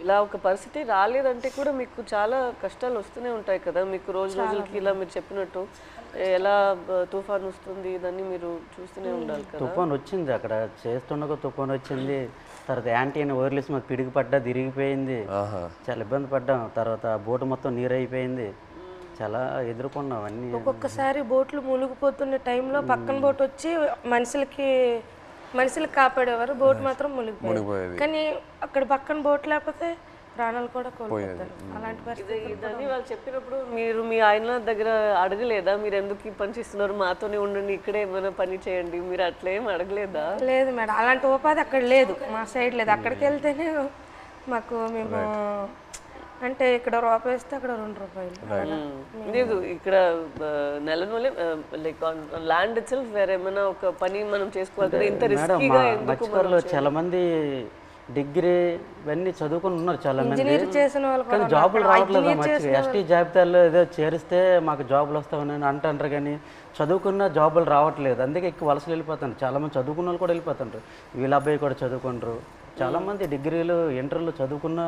ఇలా ఒక పరిస్థితి రాలేదంటే కూడా మీకు చాలా కష్టాలు వస్తూనే ఉంటాయి కదా, మీకు రోజులకి ఇలా మీరు చెప్పినట్టు ఎలా తుఫాన్ వస్తుంది ఇదన్నీ మీరు చూస్తూనే ఉండాలి కదా. తుఫాన్ వచ్చింది అక్కడ చేస్తుండగా, తుఫాన్ వచ్చింది. తర్వాత యాంటీ అని వైర్లెస్ మాకు పిడికి పడ్డా తిరిగిపోయింది, చాలా ఇబ్బంది పడ్డాం. తర్వాత బోటు మొత్తం నీరు అయిపోయింది, చాలా ఎదుర్కొన్నాం అన్నీ. ఒక్కొక్కసారి బోట్లు మునిగిపోతున్న టైంలో పక్కన బోట్ వచ్చి మనుషులకు కాపాడేవారు, బోట్ మాత్రం మునిగిపోయేది. కానీ అక్కడ పక్కన బోట్ లేకపోతే ప్రాణాలు కూడా కోల్పోతారు. అలాంటి పరిస్థితి ఇదని వాళ్ళు చెప్పినప్పుడు మీరు మీ ఆయన దగ్గర అడగలేదా, మీరు ఎందుకు ఈ పని చేస్తున్నారు, మాతోనే ఉండండి, ఇక్కడే ఏమైనా పని చేయండి, మీరు అట్లా ఏం అడగలేదా? లేదు మేడం, అలాంటి ఉపాధి అక్కడ లేదు, మా సైడ్ లేదు. అక్కడికి వెళ్తేనే మాకు మేము అంటే ఇక్కడ రూపాయి వేస్తే అక్కడ 2 రూపాయలు లేదు. ఇక్కడ నెలనోలే లైక్ ల్యాండ్ ఇట్ సెల్ఫ్ వేరే ఏమైనా ఒక పని మనం చేసుకోవాలి కదా, ఇంత రిస్కీగా ఎందుకు? చాలా మంది డిగ్రీ ఇవన్నీ చదువుకుని ఉన్నారు చాలా మంది, కానీ వాళ్ళు జాబులు రావట్లేదు. మంచిగా ఎస్టీ జాబితాలో ఏదో చేరిస్తే మాకు జాబులు వస్తామని అంటారు, కానీ చదువుకున్న జాబులు రావట్లేదు. అందుకే ఎక్కువ వలసలు వెళ్ళిపోతారు. చాలామంది చదువుకున్న వాళ్ళు కూడా వెళ్ళిపోతుంటారు. వీళ్ళ అబ్బాయి కూడా చదువుకుంటారు. చాలామంది డిగ్రీలు ఇంటర్లు చదువుకున్న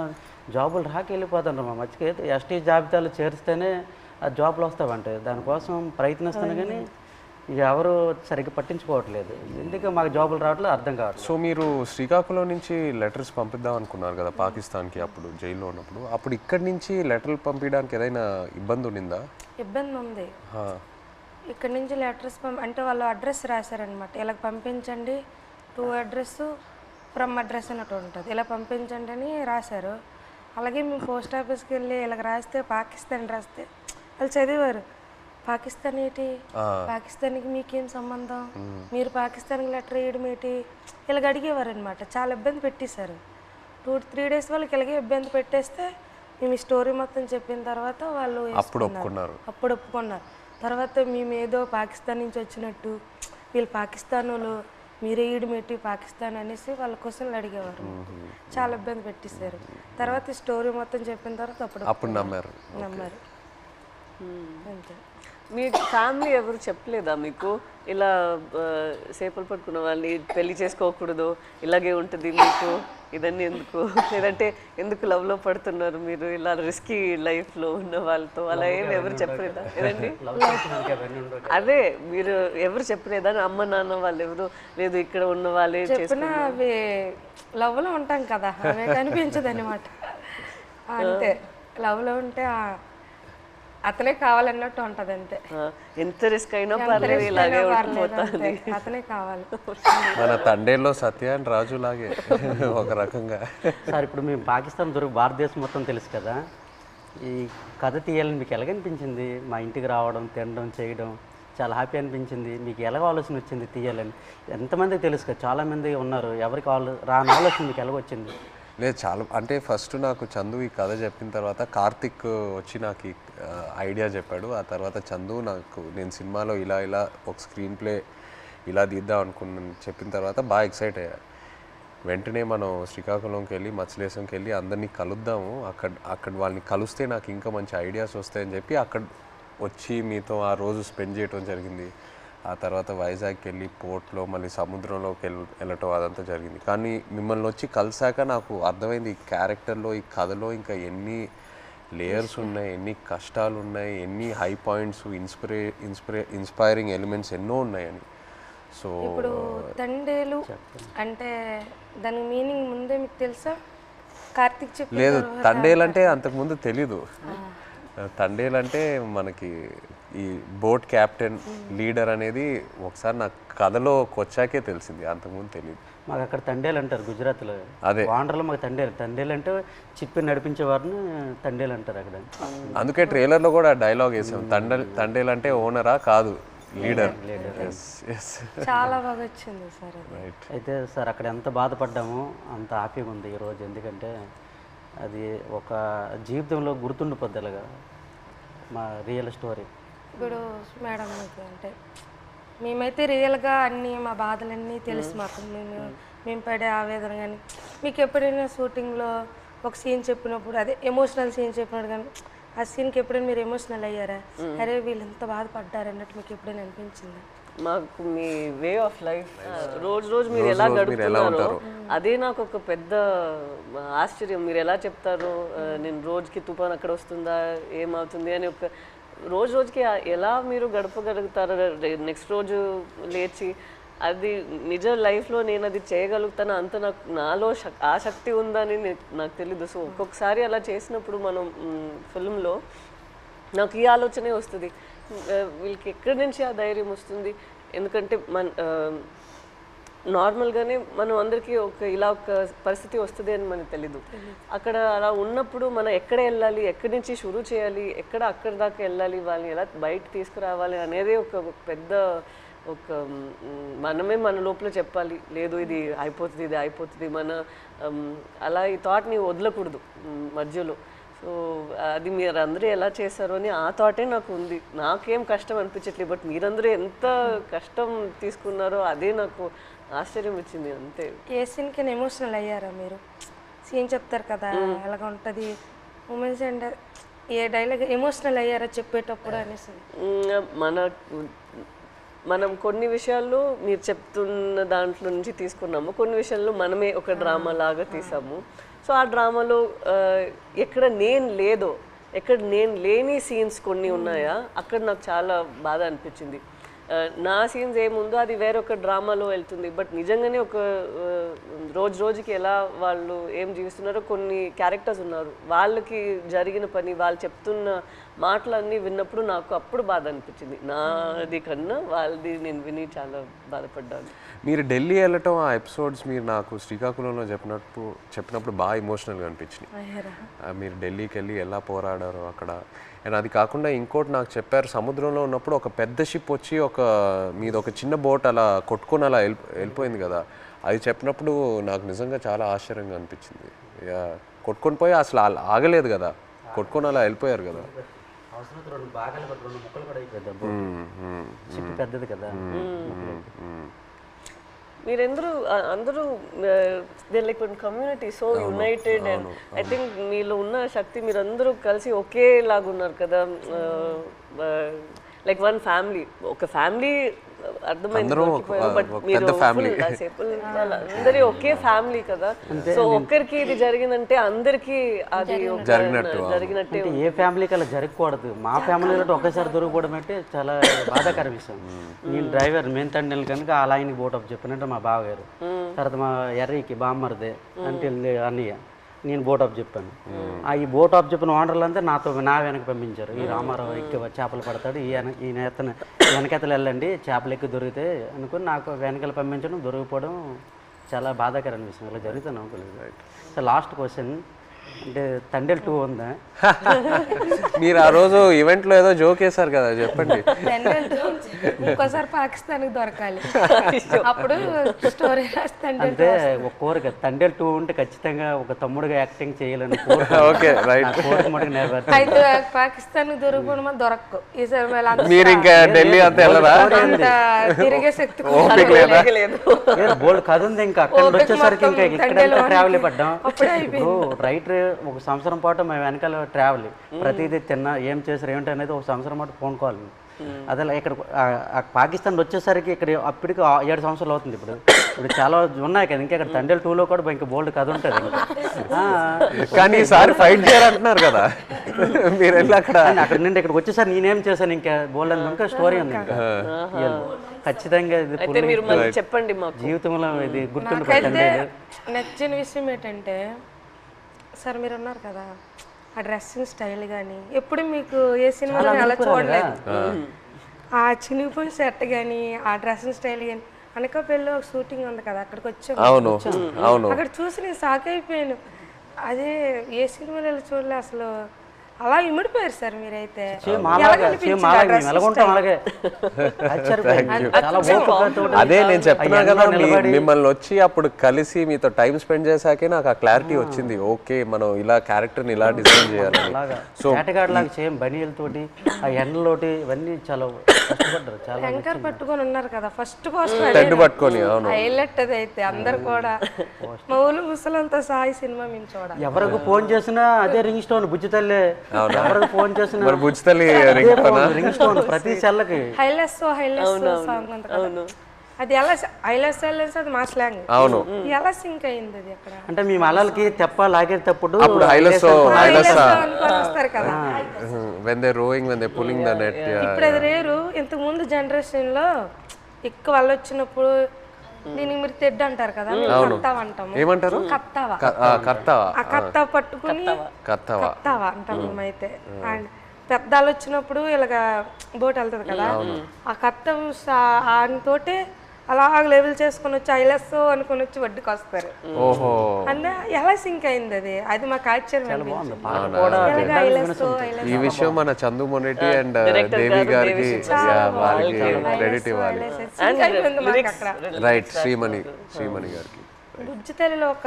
జాబులు రాక వెళ్ళిపోతుంటారు. మా మధ్యకి ఎస్టీ జాబితాలో చేరిస్తేనే ఆ జాబులు వస్తామంటే దానికోసం ప్రయత్నిస్తాను, కానీ ఎవరు సరిగ్గా పట్టించుకోవట్లేదు. ఎందుకు మాకు జాబులు రావట్లేదు అర్థం కావట్లేదు. సో మీరు శ్రీకాకుళం నుంచి లెటర్స్ పంపిద్దాం అనుకున్నారు కదా పాకిస్తాన్కి, అప్పుడు జైల్లో ఉన్నప్పుడు. అప్పుడు ఇక్కడి నుంచి లెటర్లు పంపించడానికి ఏదైనా ఇబ్బంది ఉండిందా? ఇబ్బంది ఉంది. ఇక్కడ నుంచి లెటర్స్ అంటే వాళ్ళు అడ్రస్ రాశారనమాట, ఇలా పంపించండి, టు అడ్రస్ ఫ్రమ్ అడ్రస్ అన్నట్టు ఉంటుంది, ఇలా పంపించండి అని రాశారు. అలాగే మేము పోస్ట్ ఆఫీస్కి వెళ్ళి ఇలాగ రాస్తే పాకిస్తాన్ రాస్తే వాళ్ళు చదివారు. పాకిస్తాన్ ఏంటి, పాకిస్తాన్కి మీకేం సంబంధం, మీరు పాకిస్తాన్కి లెటర్ వేయడం ఏంటి, ఇలాగ అడిగేవారు అనమాట. చాలా ఇబ్బంది పెట్టేశారు. 2-3 డేస్ వాళ్ళకి ఇలాగే ఇబ్బంది పెట్టేస్తే మేము ఈ స్టోరీ మొత్తం చెప్పిన తర్వాత వాళ్ళు అప్పుడు ఒప్పుకున్నారు. తర్వాత మేము ఏదో పాకిస్తాన్ నుంచి వచ్చినట్టు, వీళ్ళు పాకిస్తాన్ వాళ్ళు, మీరే ఈడుమెట్టి పాకిస్తాన్ అనేసి వాళ్ళ క్వశ్చన్లు అడిగేవారు. చాలా ఇబ్బంది పెట్టేశారు. తర్వాత ఈ స్టోరీ మొత్తం చెప్పిన తర్వాత అప్పుడు నమ్మారు. అంతే. మీ ఫ్యామిలీ ఎవరు చెప్పలేదా మీకు ఇలా చేపలు పట్టుకున్న వాళ్ళని పెళ్లి చేసుకోకూడదు, ఇలాగే ఉంటుంది మీకు ఇదన్నీ ఎందుకు, లేదంటే ఎందుకు లవ్లో పడుతున్నారు మీరు ఇలా రిస్కీ లైఫ్లో ఉన్న వాళ్ళతో, అలా ఏమి ఎవరు చెప్పలేదా? ఏదండి అదే మీరు ఎవరు చెప్పలేదా? అమ్మ నాన్న వాళ్ళు ఎవరు లేదు, ఇక్కడ ఉన్న వాళ్ళే చెప్పిన అవి లవ్లో ఉంటాం కదా, అవి కనిపించదు అనమాట. అంతే, లవ్లో ఉంటే అతనే కావాలన్నట్టు ఉంటది అంతే. ఎంత రిస్క్ అయినా పర్లేదు, ఇలాగే ఉండిపోతుంది, అతనే కావాలి. మన తండేల్లో సత్య అండ్ రాజు లాగే ఒక రకంగా. సార్ ఇప్పుడు మేము పాకిస్తాన్ భారతదేశం మొత్తం తెలుసు కదా, ఈ కథ తీయాలని మీకు ఎలాగనిపించింది? మా ఇంటికి రావడం, తినడం, చేయడం చాలా హ్యాపీ అనిపించింది. మీకు ఎలాగ ఆలోచన వచ్చింది తీయాలని? ఎంతమందికి తెలుసు కదా, చాలామంది ఉన్నారు, ఎవరికి రాని ఆలోచన మీకు ఎలాగొచ్చింది? లేదు, చాలా అంటే ఫస్ట్ నాకు చందు ఈ కథ చెప్పిన తర్వాత కార్తిక్ వచ్చి నాకు ఈ ఐడియా చెప్పాడు. ఆ తర్వాత చందు నాకు నేను సినిమాలో ఇలా ఇలా ఒక స్క్రీన్ ప్లే ఇలా తీద్దాం అనుకున్నాను చెప్పిన తర్వాత బాగా ఎక్సైట్ అయ్యా. వెంటనే మనం శ్రీకాకుళంకి వెళ్ళి మత్స్యలేశంకి వెళ్ళి అందరినీ కలుద్దాము, అక్కడ వాళ్ళని కలిస్తే నాకు ఇంకా మంచి ఐడియాస్ వస్తాయని చెప్పి అక్కడ వచ్చి మీతో ఆ రోజు స్పెండ్ చేయడం జరిగింది. ఆ తర్వాత వైజాగ్కి వెళ్ళి పోర్ట్లో మళ్ళీ సముద్రంలోకి వెళ్ళటం అదంతా జరిగింది. కానీ మిమ్మల్ని వచ్చి కలిసాక నాకు అర్థమైంది ఈ క్యారెక్టర్లో, ఈ కథలో ఇంకా ఎన్ని లేయర్స్ ఉన్నాయి, ఎన్ని కష్టాలు ఉన్నాయి, ఎన్ని హై పాయింట్స్, ఇన్స్పైరింగ్ ఎలిమెంట్స్ ఎన్నో ఉన్నాయని. సో ఇప్పుడు తండేలు అంటే దాని మీనింగ్ ముందే మీకు తెలుసా? కార్తిక్ చెప్పి లేదు, తండేలు అంటే అంతకుముందు తెలీదు. తండేలు అంటే మనకి ఈ బోట్ క్యాప్టెన్ లీడర్ అనేది ఒకసారి నాకు కథలోకి వచ్చాకే తెలిసింది, అంతకుముందు తెలియదు. మాకు అక్కడ తండేలు అంటారు గుజరాత్లో. అదే వాండర్లో మాకు తండేలు అంటే చిప్పి నడిపించే వారిని తండేలు అంటారు అక్కడ. అందుకే ట్రైలర్లో కూడా డైలాగ్ వేసాం, తండేలు అంటే ఓనరా కాదు, లీడర్. చాలా బాగా వచ్చింది సార్. అయితే సార్ అక్కడ ఎంత బాధపడ్డామో అంత హ్యాపీగా ఉంది ఈరోజు, ఎందుకంటే అది ఒక జీవితంలో గుర్తుండిపోద్దలుగా మా రియల్ స్టోరీ. ఇప్పుడు మేడం మీకు అంటే మేమైతే రియల్గా అన్నీ మా బాధలన్నీ తెలుసు మాకు, మేము పడే ఆవేదన. కానీ మీకు ఎప్పుడైనా షూటింగ్లో ఒక సీన్ చెప్పినప్పుడు, అదే ఎమోషనల్ సీన్ చెప్పినప్పుడు కానీ ఆ సీన్కి ఎప్పుడైనా మీరు ఎమోషనల్ అయ్యారా? అరే వీళ్ళు ఎంత బాధపడ్డారు అన్నట్టు మీకు ఎప్పుడైనా అనిపించిందా? మాకు మీ వే ఆఫ్ లైఫ్, రోజు మీరు ఎలా గడుపుతున్నారో అదే నాకు ఒక పెద్ద ఆశ్చర్యం. మీరు ఎలా చెప్తారో, నేను రోజుకి తుఫాన్ అక్కడ వస్తుందా, ఏమవుతుంది అని ఒక రోజుకి ఎలా మీరు గడపగలుగుతారో, నెక్స్ట్ రోజు లేచి అది నిజ లైఫ్లో నేను అది చేయగలుగుతాను అంత నాలో ఆ శక్తి ఉందని నాకు తెలీదు. సో ఒక్కొక్కసారి అలా చేసినప్పుడు మనం ఫిల్మ్లో నాకు ఈ ఆలోచనే వస్తుంది, వీళ్ళకి ఎక్కడి నుంచి ఆ ధైర్యం వస్తుంది? ఎందుకంటే నార్మల్గానే మనం అందరికీ ఇలా ఒక పరిస్థితి వస్తుంది అని మనకు తెలీదు. అక్కడ అలా ఉన్నప్పుడు మనం ఎక్కడ వెళ్ళాలి, ఎక్కడి నుంచి షురూ చేయాలి, అక్కడి దాకా వెళ్ళాలి, వాళ్ళని ఎలా బయట తీసుకురావాలి అనేది ఒక పెద్ద మనమే మన లోపల చెప్పాలి, లేదు ఇది అయిపోతుంది మన అలా ఈ థాట్ని వదలకూడదు మధ్యలో. సో అది మీరు అందరూ ఎలా చేశారో అని ఆ థాటే నాకు ఉంది. నాకేం కష్టం అనిపించట్లేదు, బట్ మీరందరూ ఎంత కష్టం తీసుకున్నారో అదే నాకు ఆశ్చర్యం వచ్చింది అంతే. ఏ సీన్కి ఎమోషనల్ అయ్యారా మీరు? సీన్ చెప్తారు కదా అలాగ ఉంటుంది మూమెంట్స్, అండ్ ఏ డైలాగ్ ఎమోషనల్ అయ్యారా చెప్పేటప్పుడు అనేసి? మనం కొన్ని విషయాల్లో మీరు చెప్తున్న దాంట్లో నుంచి తీసుకున్నాము, కొన్ని విషయాల్లో మనమే ఒక డ్రామా లాగా తీసాము. సో ఆ డ్రామాలో ఎక్కడ నేను లేని సీన్స్ కొన్ని ఉన్నాయా, అక్కడ నాకు చాలా బాధ అనిపించింది. నా సీన్స్ ఏముందో అది వేరొక డ్రామాలో వెళ్తుంది, బట్ నిజంగానే ఒక రోజుకి ఎలా వాళ్ళు ఏం జీవిస్తున్నారో కొన్ని క్యారెక్టర్స్ ఉన్నారు, వాళ్ళకి జరిగిన పని, వాళ్ళు చెప్తున్న మాటలన్నీ విన్నప్పుడు నాకు అప్పుడు బాధ అనిపించింది. నాది కన్నా వాళ్ళది నేను విని చాలా బాధపడ్డాను. మీరు ఢిల్లీ వెళ్ళటం ఆ ఎపిసోడ్స్ మీరు నాకు శ్రీకాకుళంలో చెప్పినప్పుడు బాగా ఎమోషనల్గా అనిపించినాయి. మీరు ఢిల్లీకి వెళ్ళి ఎలా పోరాడారో అక్కడ. అండ్ అది కాకుండా ఇంకోటి నాకు చెప్పారు, సముద్రంలో ఉన్నప్పుడు ఒక పెద్ద షిప్ వచ్చి మీది ఒక చిన్న బోట్ అలా కొట్టుకొని అలా వెళ్ళిపోయింది కదా, అది చెప్పినప్పుడు నాకు నిజంగా చాలా ఆశ్చర్యంగా అనిపించింది. కొట్టుకొని పోయి అసలు ఆగలేదు కదా, కొట్టుకొని అలా వెళ్ళిపోయారు కదా. అవసరం 2 భాగాలు 2 ముక్కలు కూడా అయిపోయింది, షిప్ పెద్దది కదా. మీరందరూ అందరూ like community so United, and I think మీలో ఉన్న శక్తి మీరందరూ కలిసి ఒకేలాగా ఉన్నారు కదా. లైక్ వన్ ఫ్యామిలీ, ఒక ఫ్యామిలీ అర్థమైంది, అందరూ బట్ మీరు అందరి ఒకే ఫ్యామిలీ కదా. సో ఒక్కరికి ఇది జరిగిందంటే అందరికి అది జరిగినట్టే. ఏ ఫ్యామిలీకి అలా జరగకూడదు. మా ఫ్యామిలీలో ఒకేసారి దొరికిపోవడం అంటే చాలా బాధాకర విషయం. నేను డ్రైవర్ మెయిన్ తండ్రి కనుక అలా ఆయనకి బోటప్ చెప్పినట్టు మా బావగారు, తర్వాత మా ఎర్రీకి బామ్మర్దే అంటే అన్నయ్య, నేను బోట్ ఆఫ్ చెప్పాను. ఈ బోట్ ఆఫ్ చెప్పిన ఓనర్లు అంతా నా వెనక పంపించారు. ఈ రామారావు ఎక్కి చేపలు పడతాడు, ఈ వెనకెతలు వెళ్ళండి చేపలు ఎక్కి దొరికితే అనుకుని నాకు వెనకాల పంపించడం, దొరికిపోవడం చాలా బాధాకరమైన విషయం. ఇలా జరుగుతుంది అనుకోలేదు. సో లాస్ట్ క్వశ్చన్ అంటే తండేల్ 2 ఉందా? మీరు ఆ రోజు ఈవెంట్లో ఏదో జోక్ వేశారు కదా, చెప్పండి. ఇంకోసారి పాకిస్తాన్కి దొరకాలి, అప్పుడు స్టోరీ రాస్తాండి. అంటే ఒక కోరిక తండేల్ 2 ఉంటే ఖచ్చితంగా ఒక తమ్ముడుగా యాక్టింగ్ చేయాలని కోరిక. Okay right. అయితే పాకిస్తాన్ దొరికిపోవడం మన దొరకకు ఈసారి. మీరు ఇంకా ఢిల్లీ అంతా వెళ్ళరా? తిరిగే శక్తి బోల్డ్ కథ ఉంది. ఇంకా అక్కడ వచ్చేసరికి ఇంకా ఇక్కడ ట్రావెల్ పడ్డాం. రైటర్ ఒక సంవత్సరం పాటు మేము వెనకాల ట్రావెల్, ప్రతిదీ తిన్నా ఏం చేసారు ఏమిటి అనేది ఒక సంవత్సరం పాటు ఫోన్ కాల్. అదే ఇక్కడ పాకిస్తాన్ వచ్చేసరికి ఇక్కడ అప్పటికి 7 సంవత్సరాలు అవుతుంది. ఇప్పుడు చాలా ఉన్నాయి కదా, ఇంకా ఇక్కడ తండేల్ 2లో కూడా ఇంకా బోల్డ్ కథ ఉంటుంది. కానీ ఈసారి ఫైట్ చేయాలంటున్నారు కదా మీరు వెళ్ళి అక్కడ నుండి ఇక్కడికి వచ్చేసరికి నేనేం చేశాను ఇంకా బోల్డ్ అని ఇంకా స్టోరీ ఉంది. ఇంకా ఖచ్చితంగా ఇది చెప్పండి జీవితంలో ఇది గుర్తుండిపోతుంది. నచ్చిన విషయం ఏంటంటే సార్ మీరు ఉన్నారు కదా, ఆ డ్రెస్సింగ్ స్టైల్ కానీ ఎప్పుడు మీకు ఏ సినిమాలో అలా చూడలేదు. ఆ చినిగిపోయిన షర్ట్ కానీ ఆ డ్రెస్సింగ్ స్టైల్ కానీ అనకాపల్లిలో ఒక షూటింగ్ ఉంది కదా, అక్కడికి వచ్చాము. అక్కడ చూసి నేను షాక్ అయిపోయాను. అదే ఏ సినిమాలో చూడలే అసలు. అలా ఇమిడిపోయారు సార్ మీరైతే. అదే నేను చెప్తున్నా కదా, మిమ్మల్ని వచ్చి అప్పుడు కలిసి మీతో టైం స్పెండ్ చేశాకే నాకు ఆ క్లారిటీ వచ్చింది. ఓకే మనం ఇలా క్యారెక్టర్ని ఇలా డిజైన్ చేయాలి. సో లాగా సేమ్ బనీలతోటి ఆ ఎండలోటి ఇవన్నీ చాలా కష్టపడ్డారు. చాలా యాంకర్ పట్టుకొని ఉన్నారు కదా ఫస్ట్ పోస్ట్ పట్టుకొని హైలైట్ అది అయితే అందరు కూడా మా ఊళ్ళు ముసలంతా సాయి సినిమా మేము చూడాలి. ఎవరికి ఫోన్ చేసినా అదే రింగ్ స్టోన్ బుజ్జి తల్లి. ఎవరికి ఫోన్ చేసినా రింగ్ స్టోన్ ప్రతి సెల్లకి హైలెస్ సాంగ్ అంత కదా. అది ఎలా హైలెస్ అది మా స్లాంగ్. అవును, ఎలా సింక్ అయింది అది అక్కడ అంటే మీ మలలకి తెప్ప లాగేటప్పుడు అప్పుడు హైలెస్ వస్తారు కదా. when they rowing when they pulling the net. ఇప్పుడు అది రేరు. ఇంతకు ముందు జనరేషన్ లో ఎక్కువ వాళ్ళు వచ్చినప్పుడు దీనికి మీరు తెడ్డు అంటారు కదా, కత్తావ అంటాము. ఏమంటారు? కత్తావా. ఆ కత్తావ పట్టుకుని కత్తావా అంటాము మేమైతే. అండ్ పెద్దలు వచ్చినప్పుడు ఇలాగ బోట్ వెళ్తుంది కదా, ఆ కత్తం ఆయనతోటి అలా లెవెల్ చేసుకొని వచ్చి ఐలెస్ అనుకుని వచ్చి వడ్డీకి వస్తారు. అంటే ఎలా సింక్ అయింది అది, అది మాకు ఆశ్చర్యం. ఈ విషయం మన చందు మొన్నటి అండ్ దేవి గారికి వారికి క్రెడిట్ ఇవ్వాలి. రైట్, శ్రీమణి గారికి. బుజ్జితల్లిలో ఒక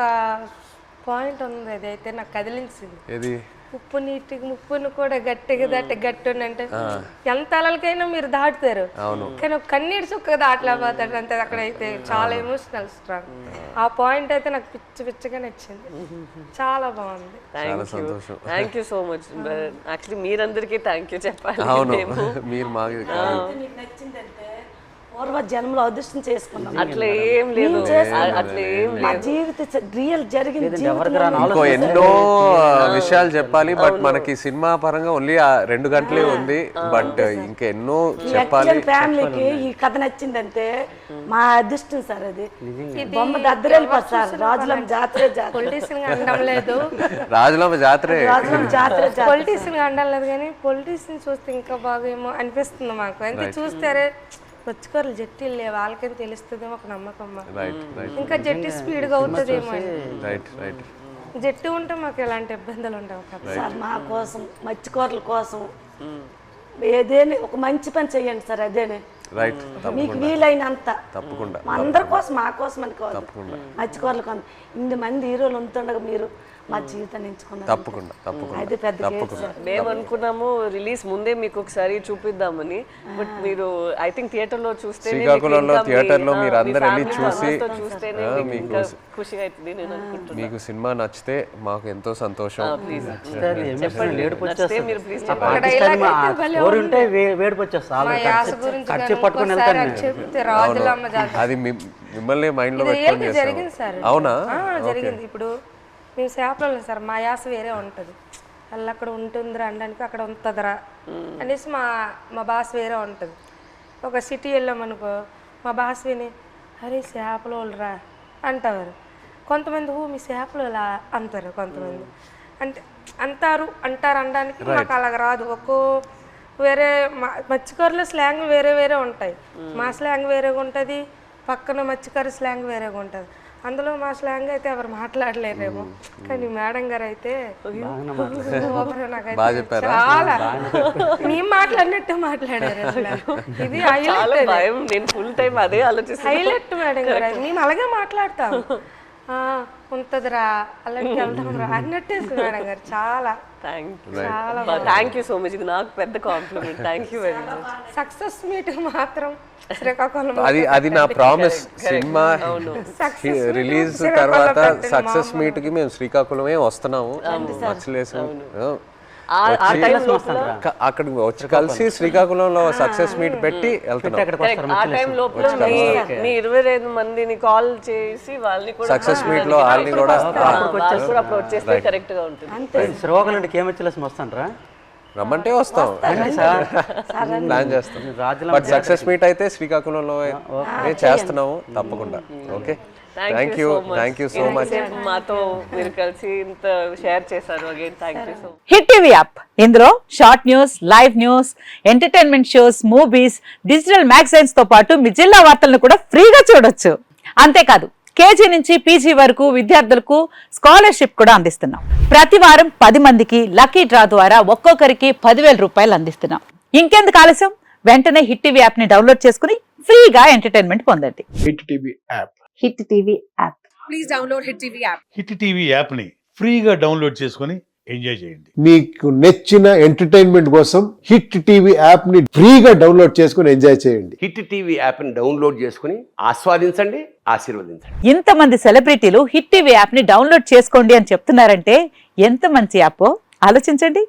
పాయింట్ ఉంది, అది అయితే నాకు కదిలించింది. ఏది? ఉప్పు నీటికి ముప్పును కూడా గట్టిగా దాటి గట్టి అంటే ఎంత అలలకైనా మీరు దాటుతారు, కానీ ఒక కన్నీటి చుక్క దాటలేకపోతాడు అంతే. అక్కడైతే చాలా ఎమోషనల్ స్ట్రాంగ్. ఆ పాయింట్ అయితే నాకు పిచ్చిగా నచ్చింది, చాలా బాగుంది. Thank you so much. Actually మీరందరికీ థ్యాంక్ యూ చెప్పాలి. మీరు మాకు పూర్వ జన్మలో అదృష్టం చేసుకున్నాం. అట్లా ఏం లేదు, అట్లా ఏం మా జీవిత రియల్ జరిగింది. ఇంకో ఎన్నో విషయాలు చెప్పాలి, బట్ మనకి సినిమా పరంగా ఓన్లీ 2 గంటలే ఉంది. బట్ ఇంకా ఎన్నో చెప్పాలి. ఫ్యామిలీకి ఈ కథ నచ్చిందంటే మా అదృష్టం సార్. అది బొమ్మ దద్దరెళ్ళిపోతుంది సార్. రాజులమ్మ జాతర పొలిటీషియన్ అనడం లేదు, రాజులమ్మ జాతర పొలిటీషియన్ అనడం లేదు, కానీ పొలిటీషియన్ చూస్తే ఇంకా బాగా ఏమో అనిపిస్తుంది మాకు. అంటే చూస్తారే వచ్చుకోరలు జట్టీలే వాళ్ళకని తెలుస్తుందేమో ఒక నమ్మకం. ఇంకా జట్టి స్పీడ్గా అవుతుందేమో. జట్టు ఉంటే మాకు ఎలాంటి ఇబ్బందులు ఉండవు కదా సార్. మా కోసం మత్స్యకారుల కోసం ఏదేని ఒక మంచి పని చెయ్యండి సార్. అదేనే మీకు వీలైనంత తప్పకుండా అందరి కోసం, మా కోసం అనుకోవాలి. మత్స్యకారుల కోసం 8 మంది హీరోలు ఉంటుండగా మీరు మా జీవితాన్ని ఎంచుకున్నారు తప్పకుండా అది పెద్ద కేసు సార్. మేము అనుకున్నాము రిలీజ్ ముందే మీకు ఒకసారి చూపిద్దామని, బట్ మీరు ఐ థింక్ థియేటర్ లో చూస్తే శ్రీకాకుళంలో థియేటర్లో మీరు అందరు వెళ్ళి చూసి చూస్తేనే మీకు ఖుషిగా అవుతుంది నేను అనుకుంటున్నాను. మీకు సినిమా నచ్చితే మాకు ఎంతో సంతోషం. ఏడుపు నచ్చితే మీరు ప్లీజ్ ఉంటే వేడుపు వచ్చేస్తా యాస గురించి ఖర్చు పట్టుకొని ఒక్కోసారి వెళ్తాను అది చెప్తే రాజులమ్మ జాతర అది మిమ్మల్ని మైండ్ లో పెట్టుకొని జరిగింది సార్. చేస్తాం. అవునా? జరిగింది. ఇప్పుడు మేము చేపలు సార్, మా యాస వేరే ఉంటుంది. అలా అక్కడ ఉంటుందిరా అనడానికి అక్కడ ఉంటుందిరా అనేసి మా భాష వేరే ఉంటుంది. ఒక సిటీ వెళ్ళామనుకో మా భాష విని అరే చేపలు వాళ్ళరా అంటారు. కొంతమంది మీ చేపలు ఇలా అంటారు. కొంతమంది అంటే అంటారు అనడానికి మాకు అలాగ రాదు. వేరే మత్స్యకారుల స్లాంగ్ వేరే వేరే ఉంటాయి. మా స్లాంగ్ వేరేగా ఉంటుంది, పక్కన మత్స్యకారు స్లాంగ్ వేరేగా ఉంటుంది. అందులో మా స్లాంగ్ అయితే ఎవరు మాట్లాడలేరేమో, కానీ మేడం గారు అయితే చాలా మేము మాట్లాడినట్టు మాట్లాడారు. అసలు ఇది భయం, నేను ఫుల్ టైం అదే ఆలోచిస్తాను. హైలైట్ మేడం గారు, మేము అలాగే మాట్లాడతాం. ఉంటదిరా అలాంటి వెళ్దాం రా అన్నట్టే మేడం గారు. చాలా థ్యాంక్ యూ సో మచ్. ఇది నాకు పెద్ద compliment. Thank you very much. Success meet మాత్రం శ్రీకాకుళం అది నా ప్రామిస్. సినిమా రిలీజ్ తర్వాత సక్సెస్ మీట్ కి మేము శ్రీకాకుళమే వస్తున్నాము. నచ్చలేసు అక్కడ వచ్చి కలిసి శ్రీకాకుళంలో సక్సెస్ మీట్ పెట్టి వెళ్తున్నాం. ఆ టైం లోపల మీ 25 మందిని కాల్ చేసి వాళ్ళని కూడా సక్సెస్ మీట్ లో వాళ్ళని కూడా అప్పుడు వచ్చేస్తే కరెక్ట్ గా ఉంటుంది. శ్రీకాకుళం నుండి కేమచ్చిలేసి వస్తాను రా, రమ్మంటే వస్తాం, ప్లాన్ చేస్తాం. బట్ సక్సెస్ మీట్ అయితే శ్రీకాకుళంలో చేస్తున్నాము తప్పకుండా. Okay, thank you so much. మాతో మీరు కలిసి ఇంత షేర్ చేశారు. Again thank you so much. Hit TV app ఇందులో short news, live news, entertainment shows, movies, digital magazines తో పాటు మీ జిల్లా వార్తలను కూడా ఫ్రీగా చూడొచ్చు. అంతేకాదు కేజీ నుంచి పీజీ వరకు విద్యార్థులకు స్కాలర్షిప్ కూడా అందిస్తున్నాం. ప్రతి వారం 10 మందికి లక్కీ డ్రా ద్వారా ఒక్కొక్కరికి 10,000 రూపాయలు అందిస్తున్నాం. ఇంకెందుకు ఆలస్యం, వెంటనే హిట్ టీవీ యాప్ ని డౌన్లోడ్ చేసుకుని ఫ్రీగా ఎంటర్టైన్మెంట్ పొందండి. Hit TV app. Hit TV app. Please download hit TV app. Hit TV app ని ఫ్రీగా డౌన్లోడ్ చేసుకుని ఎంజాయ్ చేయండి. మీకు నచ్చిన ఎంటర్టైన్మెంట్ కోసం హిట్ టీవీ యాప్ ని ఫ్రీగా డౌన్లోడ్ చేసుకుని ఎంజాయ్ చేయండి. హిట్ టీవీ యాప్ ని డౌన్లోడ్ చేసుకుని ఆస్వాదించండి, ఆశీర్వదించండి. ఇంతమంది సెలబ్రిటీలు హిట్ టీవీ యాప్ ని డౌన్లోడ్ చేసుకోండి అని చెప్తున్నారంటే ఎంత మంచి యాప్ ఆలోచించండి.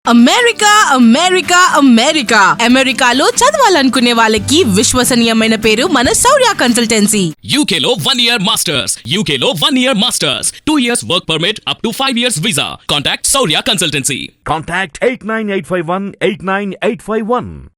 అమెరికా అమెరికా అమెరికా అమెరికాలో చదవాలనుకునే వాళ్ళకి విశ్వసనీయమైన పేరు మన శౌర్య కన్సల్టెన్సీ. UK లో 1 year masters, UK లో 1 year masters, 2 years work permit up to 5 years visa. Contact Saurya Consultancy. Contact 89851 89851.